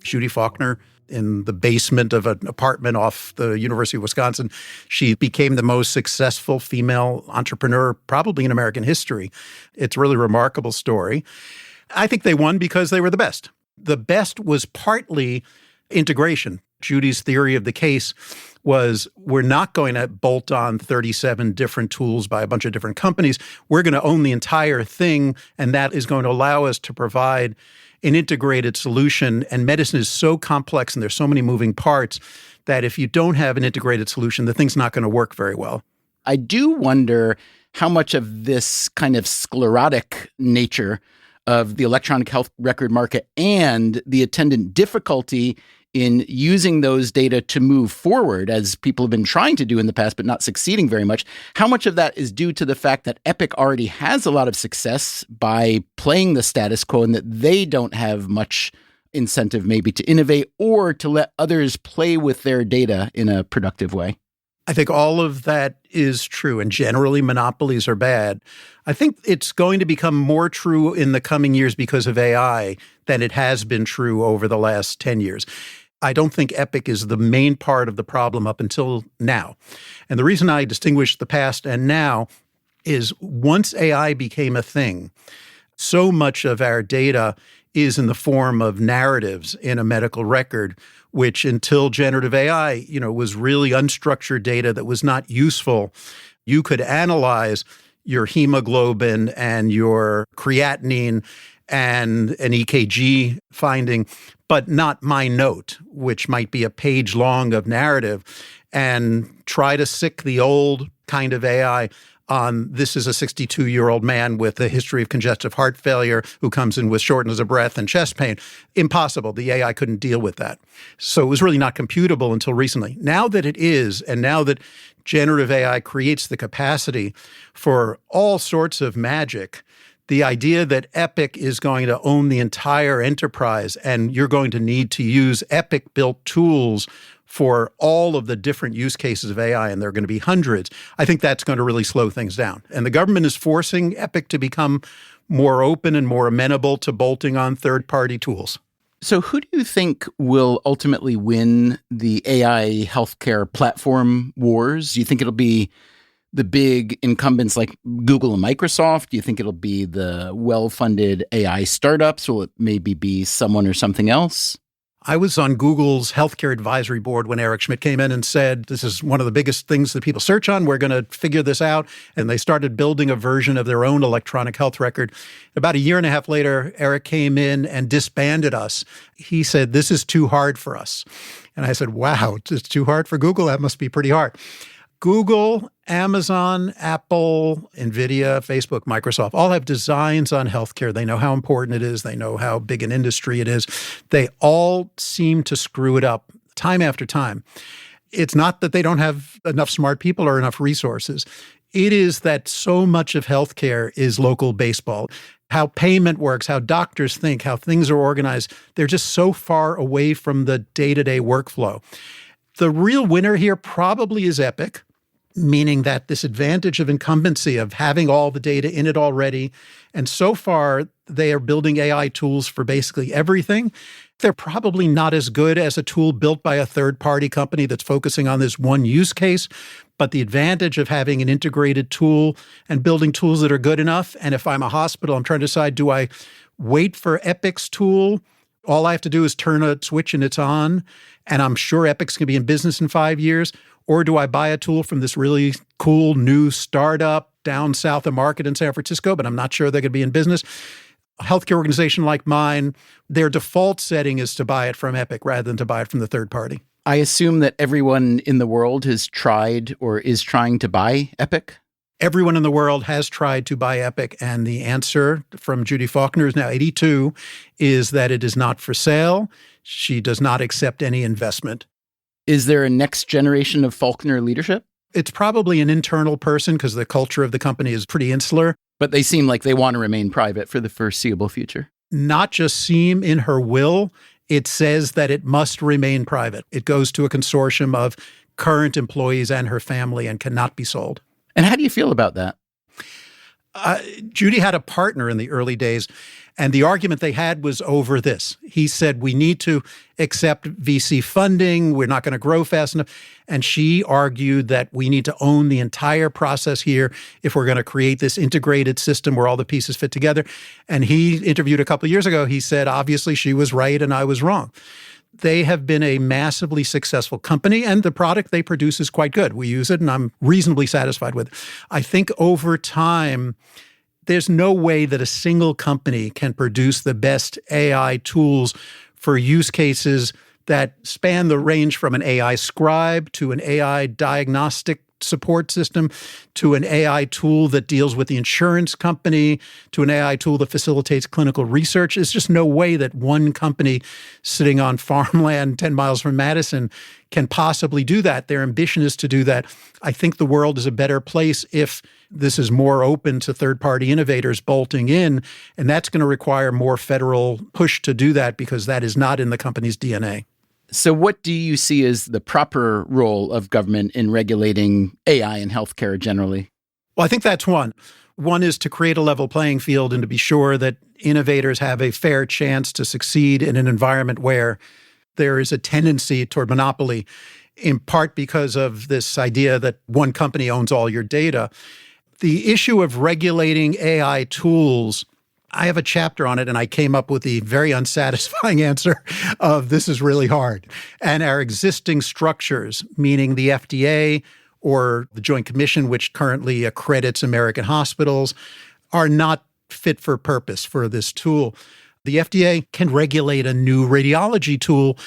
Judy Faulkner in the basement of an apartment off the University of Wisconsin. She became the most successful female entrepreneur probably in American history. It's a really remarkable story. I think they won because they were the best. The best was partly integration. Judy's theory of the case was we're not going to bolt on 37 different tools by a bunch of different companies. We're going to own the entire thing, and that is going to allow us to provide an integrated solution. And medicine is so complex and there's so many moving parts that if you don't have an integrated solution, the thing's not going to work very well. I do wonder how much of this kind of sclerotic nature of the electronic health record market and the attendant difficulty in using those data to move forward, as people have been trying to do in the past but not succeeding very much, how much of that is due to the fact that Epic already has a lot of success by playing the status quo and that they don't have much incentive maybe to innovate or to let others play with their data in a productive way? I think all of that is true, and generally monopolies are bad. I think it's going to become more true in the coming years because of AI than it has been true over the last 10 years. I don't think Epic is the main part of the problem up until now. And the reason I distinguish the past and now is once AI became a thing, so much of our data is in the form of narratives in a medical record, which until generative AI, was really unstructured data that was not useful. You could analyze your hemoglobin and your creatinine and an EKG finding, but not my note, which might be a page long of narrative, and try to sick the old kind of AI on this is a 62-year-old man with a history of congestive heart failure who comes in with shortness of breath and chest pain. Impossible. The AI couldn't deal with that. So it was really not computable until recently. Now that it is, and now that generative AI creates the capacity for all sorts of magic, the idea that Epic is going to own the entire enterprise and you're going to need to use Epic-built tools for all of the different use cases of AI, and there are going to be hundreds, I think that's going to really slow things down. And the government is forcing Epic to become more open and more amenable to bolting on third-party tools. So who do you think will ultimately win the AI healthcare platform wars? Do you think it'll be the big incumbents like Google and Microsoft? Do you think it'll be the well-funded AI startups? Will it maybe be someone or something else? I was on Google's healthcare advisory board when Eric Schmidt came in and said, this is one of the biggest things that people search on. We're going to figure this out. And they started building a version of their own electronic health record. About a year and a half later, Eric came in and disbanded us. He said, this is too hard for us. And I said, wow, it's too hard for Google? That must be pretty hard. Google, Amazon, Apple, NVIDIA, Facebook, Microsoft all have designs on healthcare. They know how important it is. They know how big an industry it is. They all seem to screw it up time after time. It's not that they don't have enough smart people or enough resources. It is that so much of healthcare is local baseball. How payment works, how doctors think, how things are organized. They're just so far away from the day-to-day workflow. The real winner here probably is Epic, meaning that this advantage of incumbency, of having all the data in it already. And so far, they are building AI tools for basically everything. They're probably not as good as a tool built by a third-party company that's focusing on this one use case. But the advantage of having an integrated tool and building tools that are good enough, and if I'm a hospital, I'm trying to decide, do I wait for Epic's tool? All I have to do is turn a switch and it's on, and I'm sure Epic's going to be in business in 5 years. Or do I buy a tool from this really cool new startup down south of Market in San Francisco, but I'm not sure they're going to be in business? A healthcare organization like mine, their default setting is to buy it from Epic rather than to buy it from the third party. I assume that everyone in the world has tried or is trying to buy Epic? Everyone in the world has tried to buy Epic, and the answer from Judy Faulkner, who's now 82, is that it is not for sale. She does not accept any investment. Is there a next generation of Faulkner leadership? It's probably an internal person because the culture of the company is pretty insular. But they seem like they want to remain private for the foreseeable future. Not just seem in her will, it says that it must remain private. It goes to a consortium of current employees and her family and cannot be sold. And how do you feel about that? Judy had a partner in the early days, and the argument they had was over this. He said, we need to accept VC funding. We're not going to grow fast enough. And she argued that we need to own the entire process here if we're going to create this integrated system where all the pieces fit together. And he interviewed a couple of years ago. He said, obviously, she was right and I was wrong. They have been a massively successful company, and the product they produce is quite good. We use it, and I'm reasonably satisfied with it. I think over time, there's no way that a single company can produce the best AI tools for use cases that span the range from an AI scribe to an AI diagnostic support system to an AI tool that deals with the insurance company to an AI tool that facilitates clinical research. There's just no way that one company sitting on farmland 10 miles from Madison can possibly do that. Their ambition is to do that. I think the world is a better place if this is more open to third-party innovators bolting in, and that's going to require more federal push to do that because that is not in the company's DNA. So what do you see as the proper role of government in regulating AI in healthcare generally? Well, I think that's one. One is to create a level playing field and to be sure that innovators have a fair chance to succeed in an environment where there is a tendency toward monopoly, in part because of this idea that one company owns all your data. The issue of regulating AI tools, I have a chapter on it, and I came up with the very unsatisfying answer of this is really hard. And our existing structures, meaning the FDA or the Joint Commission, which currently accredits American hospitals, are not fit for purpose for this tool. The FDA can regulate a new radiology tool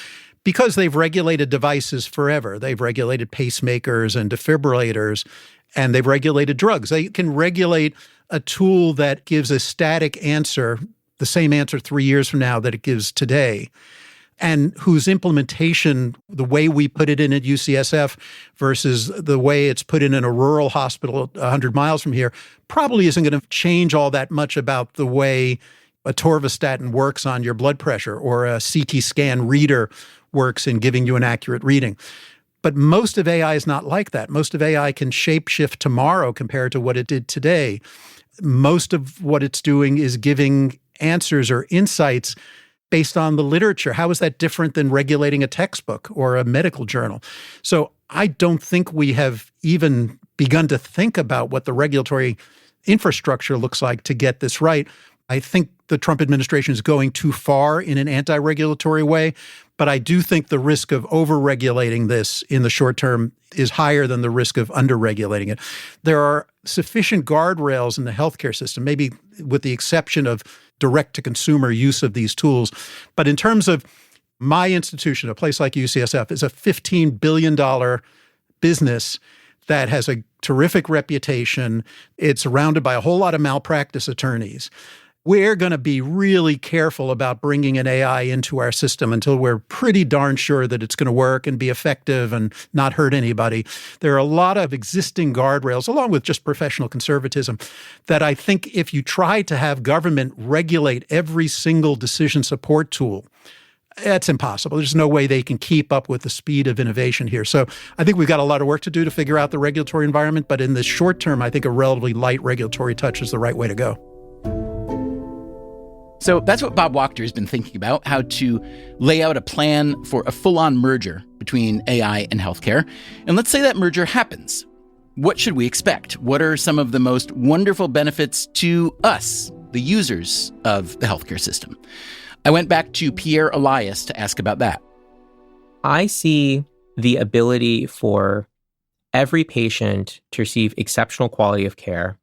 because they've regulated devices forever. They've regulated pacemakers and defibrillators, and they've regulated drugs. They can regulate a tool that gives a static answer, the same answer 3 years from now that it gives today, and whose implementation, the way we put it in at UCSF versus the way it's put in a rural hospital 100 miles from here, probably isn't going to change all that much about the way atorvastatin works on your blood pressure or a CT scan reader works in giving you an accurate reading. But most of AI is not like that. Most of AI can shapeshift tomorrow compared to what it did today. Most of what it's doing is giving answers or insights based on the literature. How is that different than regulating a textbook or a medical journal? So I don't think we have even begun to think about what the regulatory infrastructure looks like to get this right. I think the Trump administration is going too far in an anti-regulatory way, but I do think the risk of over-regulating this in the short term is higher than the risk of under-regulating it. There are sufficient guardrails in the healthcare system, maybe with the exception of direct-to-consumer use of these tools. But in terms of my institution, a place like UCSF, is a $15 billion business that has a terrific reputation. It's surrounded by a whole lot of malpractice attorneys. We're going to be really careful about bringing an AI into our system until we're pretty darn sure that it's going to work and be effective and not hurt anybody. There are a lot of existing guardrails, along with just professional conservatism, that I think if you try to have government regulate every single decision support tool, it's impossible. There's no way they can keep up with the speed of innovation here. So I think we've got a lot of work to do to figure out the regulatory environment. But in the short term, I think a relatively light regulatory touch is the right way to go. So that's what Bob Wachter has been thinking about, how to lay out a plan for a full-on merger between AI and healthcare. And let's say that merger happens. What should we expect? What are some of the most wonderful benefits to us, the users of the healthcare system? I went back to Pierre Elias to ask about that. I see the ability for every patient to receive exceptional quality of care,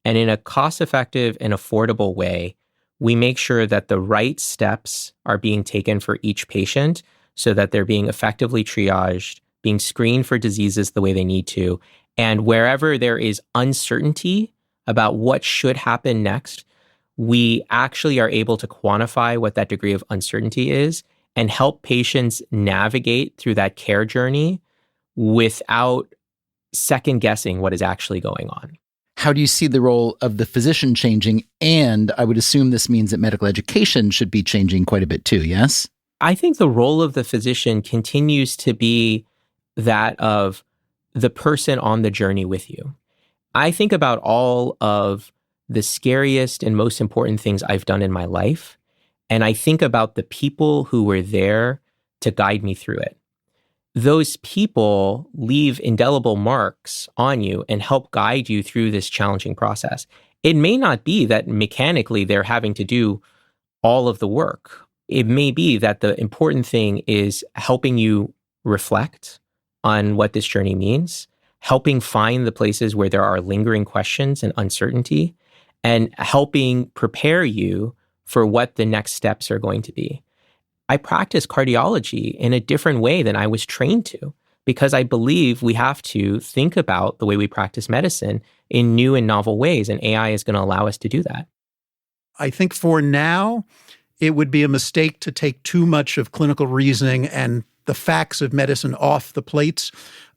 and in a cost-effective and affordable way, we make sure that the right steps are being taken for each patient so that they're being effectively triaged, being screened for diseases the way they need to. And wherever there is uncertainty about what should happen next, we actually are able to quantify what that degree of uncertainty is and help patients navigate through that care journey without second guessing what is actually going on. How do you see the role of the physician changing? And I would assume this means that medical education should be changing quite a bit too, yes? I think the role of the physician continues to be that of the person on the journey with you. I think about all of the scariest and most important things I've done in my life, and I think about the people who were there to guide me through it. Those people leave indelible marks on you and help guide you through this challenging process. It may not be that mechanically they're having to do all of the work. It may be that the important thing is helping you reflect on what this journey means, helping find the places where there are lingering questions and uncertainty, and helping prepare you for what the next steps are going to be. I practice cardiology in a different way than I was trained to, because I believe we have to think about the way we practice medicine in new and novel ways, and AI is going to allow us to do that. I think for now, it would be a mistake to take too much of clinical reasoning and the facts of medicine off the plates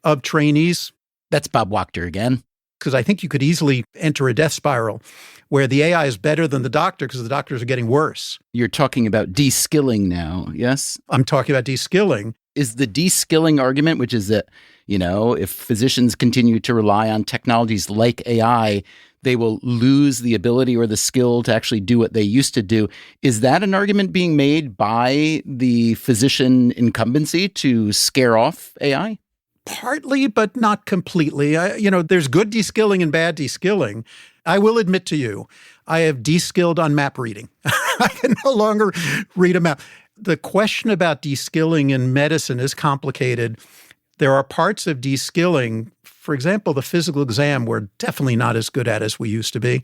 of trainees. That's Bob Wachter again. Because I think you could easily enter a death spiral where the AI is better than the doctor because the doctors are getting worse. You're talking about de-skilling now, yes? I'm talking about de-skilling. Is the de-skilling argument, which is that, if physicians continue to rely on technologies like AI, they will lose the ability or the skill to actually do what they used to do. Is that an argument being made by the physician incumbency to scare off AI? Partly, but not completely. There's good de-skilling and bad de-skilling. I will admit to you, I have de-skilled on map reading. I can no longer read a map. The question about de-skilling in medicine is complicated. There are parts of de-skilling, for example, the physical exam, we're definitely not as good at as we used to be.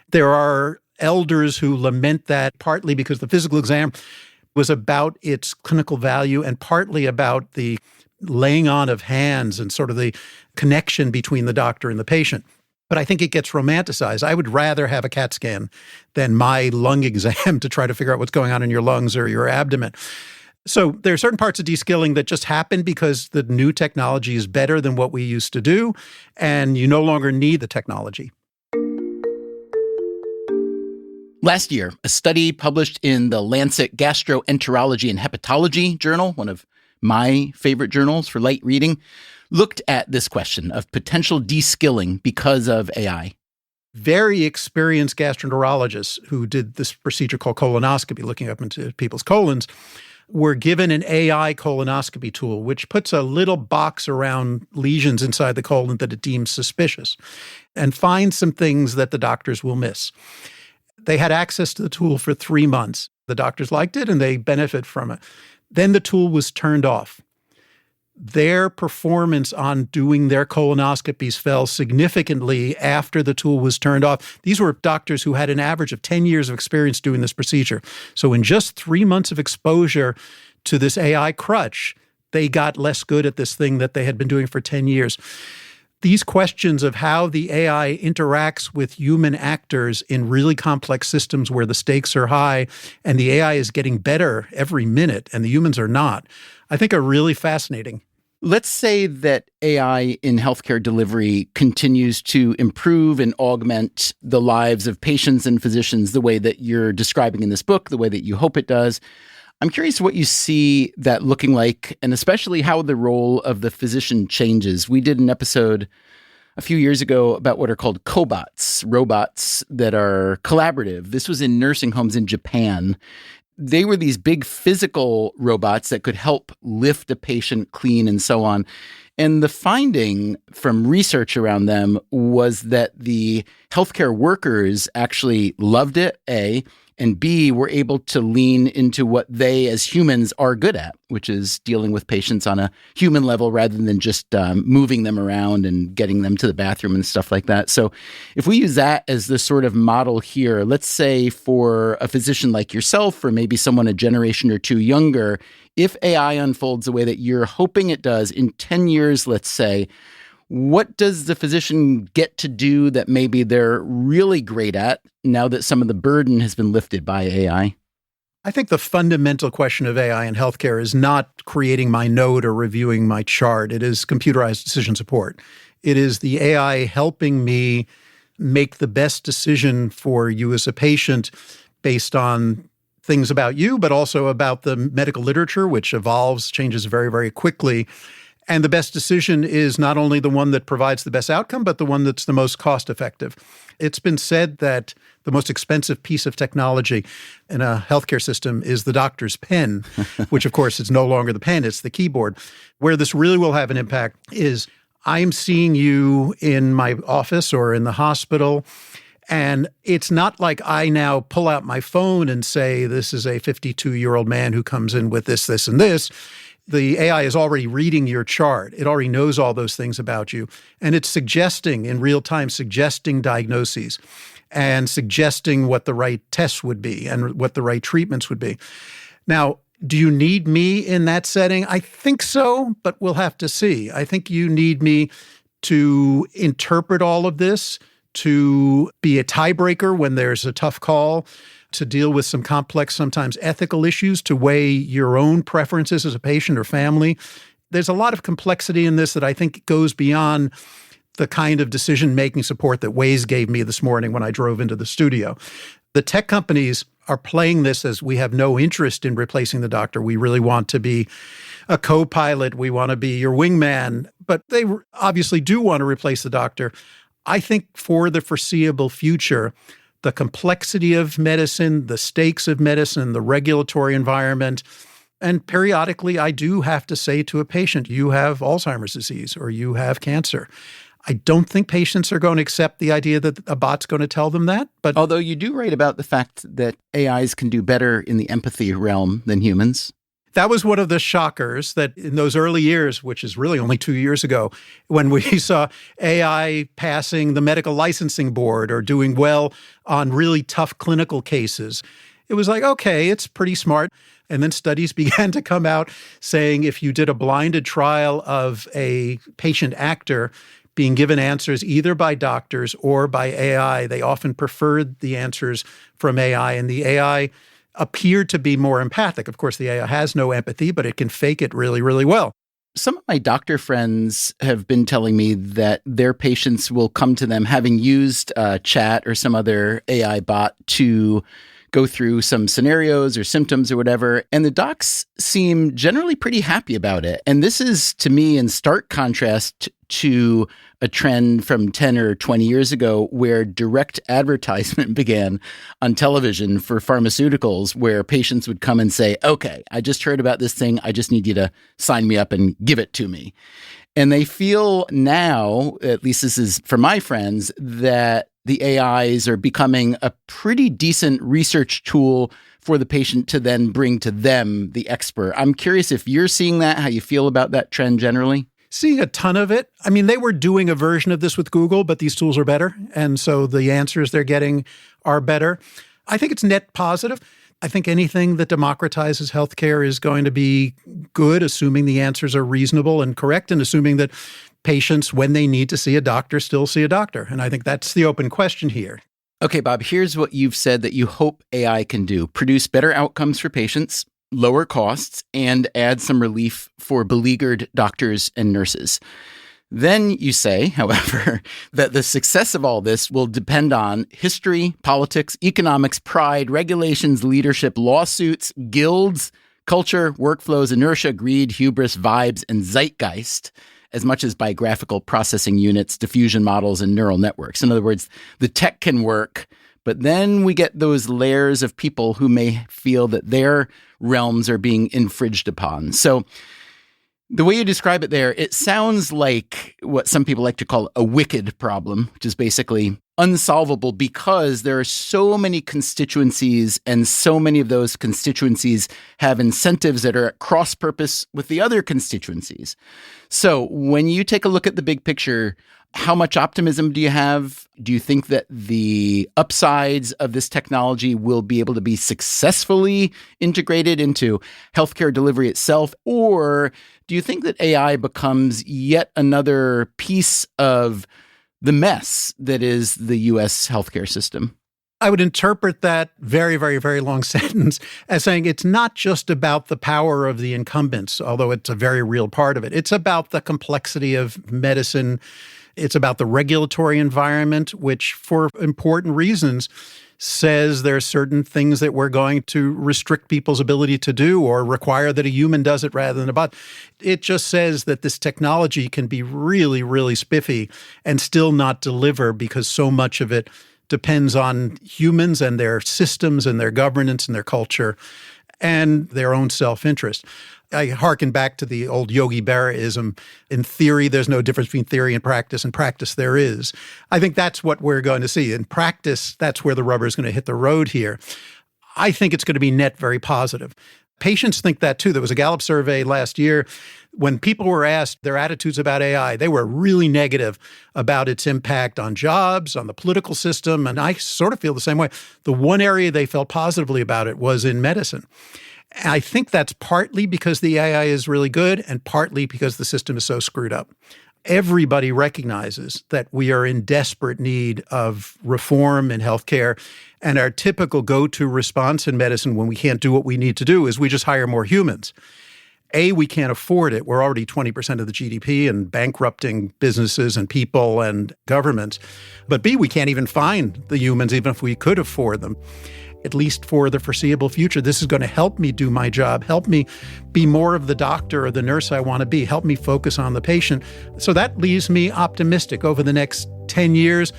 There are elders who lament that, partly because the physical exam was about its clinical value and partly about the laying on of hands and sort of the connection between the doctor and the patient. But I think it gets romanticized. I would rather have a CAT scan than my lung exam to try to figure out what's going on in your lungs or your abdomen. So there are certain parts of de-skilling that just happen because the new technology is better than what we used to do, and you no longer need the technology. Last year, a study published in the Lancet Gastroenterology and Hepatology journal, one of my favorite journals for light reading, looked at this question of potential de-skilling because of AI. Very experienced gastroenterologists who did this procedure called colonoscopy, looking up into people's colons, were given an AI colonoscopy tool, which puts a little box around lesions inside the colon that it deems suspicious and finds some things that the doctors will miss. They had access to the tool for 3 months. The doctors liked it and they benefit from it. Then the tool was turned off. Their performance on doing their colonoscopies fell significantly after the tool was turned off. These were doctors who had an average of 10 years of experience doing this procedure. So in just 3 months of exposure to this AI crutch, they got less good at this thing that they had been doing for 10 years. These questions of how the AI interacts with human actors in really complex systems where the stakes are high and the AI is getting better every minute and the humans are not, I think are really fascinating. Let's say that AI in healthcare delivery continues to improve and augment the lives of patients and physicians the way that you're describing in this book, the way that you hope it does. I'm curious what you see that looking like, and especially how the role of the physician changes. We did an episode a few years ago about what are called cobots, robots that are collaborative. This was in nursing homes in Japan. They were these big physical robots that could help lift a patient, clean, and so on. And the finding from research around them was that the healthcare workers actually loved it, A, and B, were able to lean into what they as humans are good at, which is dealing with patients on a human level rather than just moving them around and getting them to the bathroom and stuff like that. So if we use that as the sort of model here, let's say for a physician like yourself, or maybe someone a generation or two younger, if AI unfolds the way that you're hoping it does in 10 years, let's say, what does the physician get to do that maybe they're really great at now that some of the burden has been lifted by AI? I think the fundamental question of AI in healthcare is not creating my note or reviewing my chart. It is computerized decision support. It is the AI helping me make the best decision for you as a patient based on things about you, but also about the medical literature, which evolves, changes very, very quickly. And the best decision is not only the one that provides the best outcome, but the one that's the most cost effective. It's been said that the most expensive piece of technology in a healthcare system is the doctor's pen, which of course is no longer the pen, it's the keyboard. Where this really will have an impact is I'm seeing you in my office or in the hospital, and it's not like I now pull out my phone and say, this is a 52-year-old man who comes in with this, this, and this. The AI is already reading your chart. It already knows all those things about you. And it's suggesting in real time, suggesting diagnoses and suggesting what the right tests would be and what the right treatments would be. Now, do you need me in that setting? I think so, but we'll have to see. I think you need me to interpret all of this, to be a tiebreaker when there's a tough call, to deal with some complex, sometimes ethical issues, to weigh your own preferences as a patient or family. There's a lot of complexity in this that I think goes beyond the kind of decision-making support that Waze gave me this morning when I drove into the studio. The tech companies are playing this as we have no interest in replacing the doctor. We really want to be a co-pilot. We want to be your wingman. But they obviously do want to replace the doctor. I think for the foreseeable future, the complexity of medicine, the stakes of medicine, the regulatory environment, and periodically I do have to say to a patient, you have Alzheimer's disease or you have cancer. I don't think patients are going to accept the idea that a bot's going to tell them that. But although you do write about the fact that AIs can do better in the empathy realm than humans. That was one of the shockers that in those early years, which is really only 2 years ago, when we saw AI passing the medical licensing board or doing well on really tough clinical cases. It was like, okay, it's pretty smart. And then studies began to come out saying if you did a blinded trial of a patient actor being given answers either by doctors or by AI, they often preferred the answers from AI, and the AI appeared to be more empathic. Of course, the AI has no empathy, but it can fake it really, really well. Some of my doctor friends have been telling me that their patients will come to them having used chat or some other AI bot to go through some scenarios or symptoms or whatever, and the docs seem generally pretty happy about it. And this is, to me, in stark contrast to a trend from 10 or 20 years ago where direct advertisement began on television for pharmaceuticals, where patients would come and say, okay, I just heard about this thing. I just need you to sign me up and give it to me. And they feel now, at least this is for my friends, that the AIs are becoming a pretty decent research tool for the patient to then bring to them, the expert. I'm curious if you're seeing that, how you feel about that trend generally. Seeing a ton of it. I mean, they were doing a version of this with Google, but these tools are better. And so the answers they're getting are better. I think it's net positive. I think anything that democratizes healthcare is going to be good, assuming the answers are reasonable and correct, and assuming that patients, when they need to see a doctor, still see a doctor. And I think that's the open question here. Okay, Bob, here's what you've said that you hope AI can do: produce better outcomes for patients, lower costs, and add some relief for beleaguered doctors and nurses. Then you say, however, that the success of all this will depend on history, politics, economics, pride, regulations, leadership, lawsuits, guilds, culture, workflows, inertia, greed, hubris, vibes, and zeitgeist, as much as biographical processing units, diffusion models, and neural networks. In other words, the tech can work, but then we get those layers of people who may feel that their realms are being infringed upon. So the way you describe it there, it sounds like what some people like to call a wicked problem, which is basically unsolvable because there are so many constituencies, and so many of those constituencies have incentives that are at cross purpose with the other constituencies. So when you take a look at the big picture, how much optimism do you have? Do you think that the upsides of this technology will be able to be successfully integrated into healthcare delivery itself? Or do you think that AI becomes yet another piece of the mess that is the U.S. healthcare system? I would interpret that very, very, very long sentence as saying it's not just about the power of the incumbents, although it's a very real part of it. It's about the complexity of medicine. It's about the regulatory environment, which for important reasons says there are certain things that we're going to restrict people's ability to do or require that a human does it rather than a bot. It just says that this technology can be really, really spiffy and still not deliver because so much of it depends on humans and their systems and their governance and their culture and their own self-interest. I hearken back to the old Yogi Berra-ism. In theory, there's no difference between theory and practice. In practice, there is. I think that's what we're going to see. In practice, that's where the rubber is going to hit the road here. I think it's going to be net very positive. Patients think that too. There was a Gallup survey last year. When people were asked their attitudes about AI, they were really negative about its impact on jobs, on the political system, and I sort of feel the same way. The one area they felt positively about it was in medicine. And I think that's partly because the AI is really good and partly because the system is so screwed up. Everybody recognizes that we are in desperate need of reform in healthcare. And our typical go-to response in medicine when we can't do what we need to do is we just hire more humans. A, we can't afford it. We're already 20% of the GDP and bankrupting businesses and people and governments. But B, we can't even find the humans even if we could afford them. at least for the foreseeable future. This is going to help me do my job, help me be more of the doctor or the nurse I want to be, help me focus on the patient. So that leaves me optimistic over the next 10 years.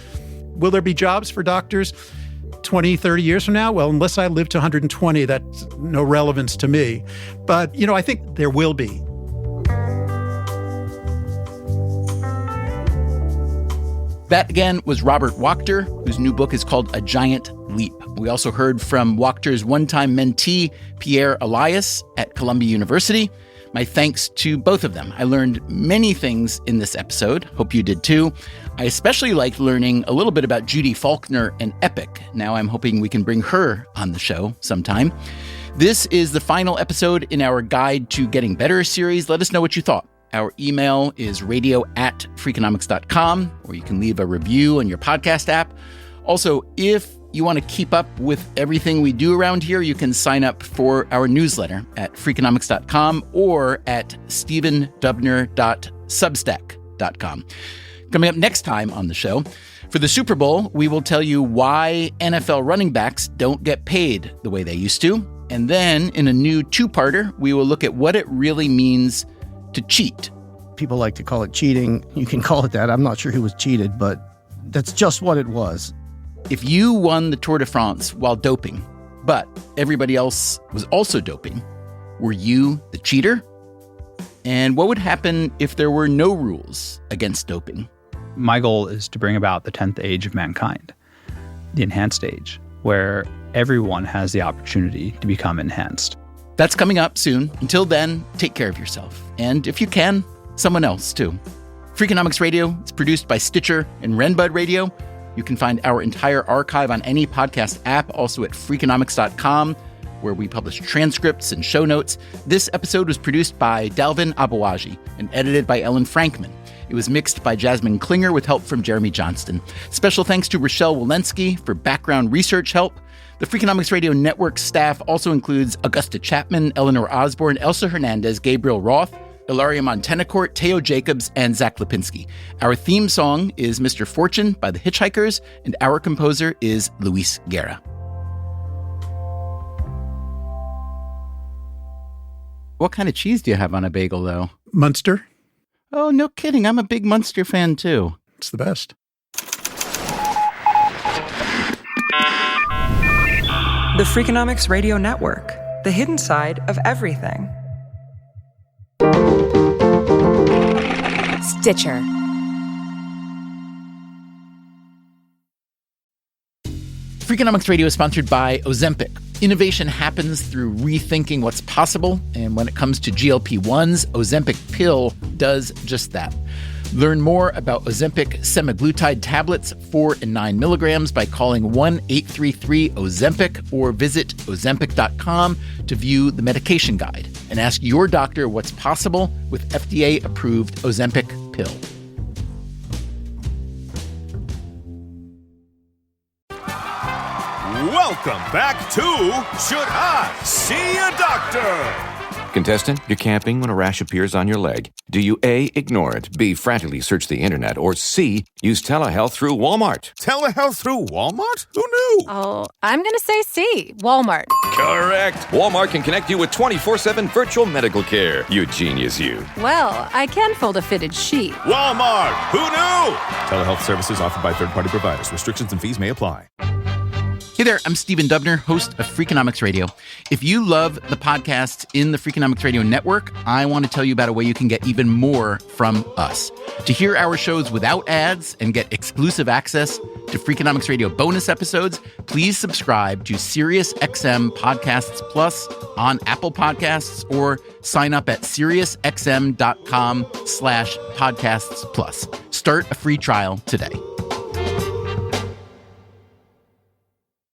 Will there be jobs for doctors 20, 30 years from now? Well, unless I live to 120, that's no relevance to me. But, I think there will be. That, again, was Robert Wachter, whose new book is called A Giant Leap. We also heard from Wachter's one-time mentee, Pierre Elias at Columbia University. My thanks to both of them. I learned many things in this episode. Hope you did too. I especially liked learning a little bit about Judy Faulkner and EPIC. Now I'm hoping we can bring her on the show sometime. This is the final episode in our Guide to Getting Better series. Let us know what you thought. Our email is radio@freakonomics.com, or you can leave a review on your podcast app. Also, if you want to keep up with everything we do around here, you can sign up for our newsletter at freakonomics.com or at stevendubner.substack.com. Coming up next time on the show, for the Super Bowl, we will tell you why NFL running backs don't get paid the way they used to. And then, in a new two-parter, we will look at what it really means to cheat. People like to call it cheating. You can call it that. I'm not sure who was cheated, but that's just what it was. If you won the Tour de France while doping, but everybody else was also doping, were you the cheater? And what would happen if there were no rules against doping? My goal is to bring about the 10th age of mankind, the enhanced age, where everyone has the opportunity to become enhanced. That's coming up soon. Until then, take care of yourself. And if you can, someone else too. Freakonomics Radio is produced by Stitcher and Renbud Radio. You can find our entire archive on any podcast app, also at freakonomics.com, where we publish transcripts and show notes. This episode was produced by Dalvin Abawaji and edited by Ellen Frankman. It was mixed by Jasmine Klinger with help from Jeremy Johnston. Special thanks to Rochelle Walensky for background research help. The Freakonomics Radio Network staff also includes Augusta Chapman, Eleanor Osborne, Elsa Hernandez, Gabriel Roth, Ilaria Montenacourt, Teo Jacobs, and Zach Lipinski. Our theme song is Mr. Fortune by The Hitchhikers, and our composer is Luis Guerra. What kind of cheese do you have on a bagel, though? Munster. Oh, no kidding. I'm a big Munster fan, too. It's the best. The Freakonomics Radio Network, the hidden side of everything. Stitcher. Freakonomics Radio is sponsored by Ozempic. Innovation happens through rethinking what's possible, and when it comes to GLP-1s, Ozempic pill does just that. Learn more about Ozempic semaglutide tablets, 4 and 9 milligrams, by calling 1-833-OZEMPIC or visit Ozempic.com to view the medication guide and ask your doctor what's possible with FDA-approved Ozempic pill. Welcome back to Should I See a Doctor? Contestant, you're camping when a rash appears on your leg. Do you A, ignore it, B, frantically search the internet, or C, use telehealth through Walmart? Telehealth through Walmart? Who knew? Oh, I'm going to say C, Walmart. Correct. Walmart can connect you with 24/7 virtual medical care. You genius, you. Well, I can fold a fitted sheet. Walmart. Who knew? Telehealth services offered by third-party providers. Restrictions and fees may apply. Hey there, I'm Steven Dubner, host of Freakonomics Radio. If you love the podcasts in the Freakonomics Radio Network, I want to tell you about a way you can get even more from us. To hear our shows without ads and get exclusive access to Freakonomics Radio bonus episodes, please subscribe to SiriusXM Podcasts Plus on Apple Podcasts or sign up at SiriusXM.com/podcasts plus. Start a free trial today.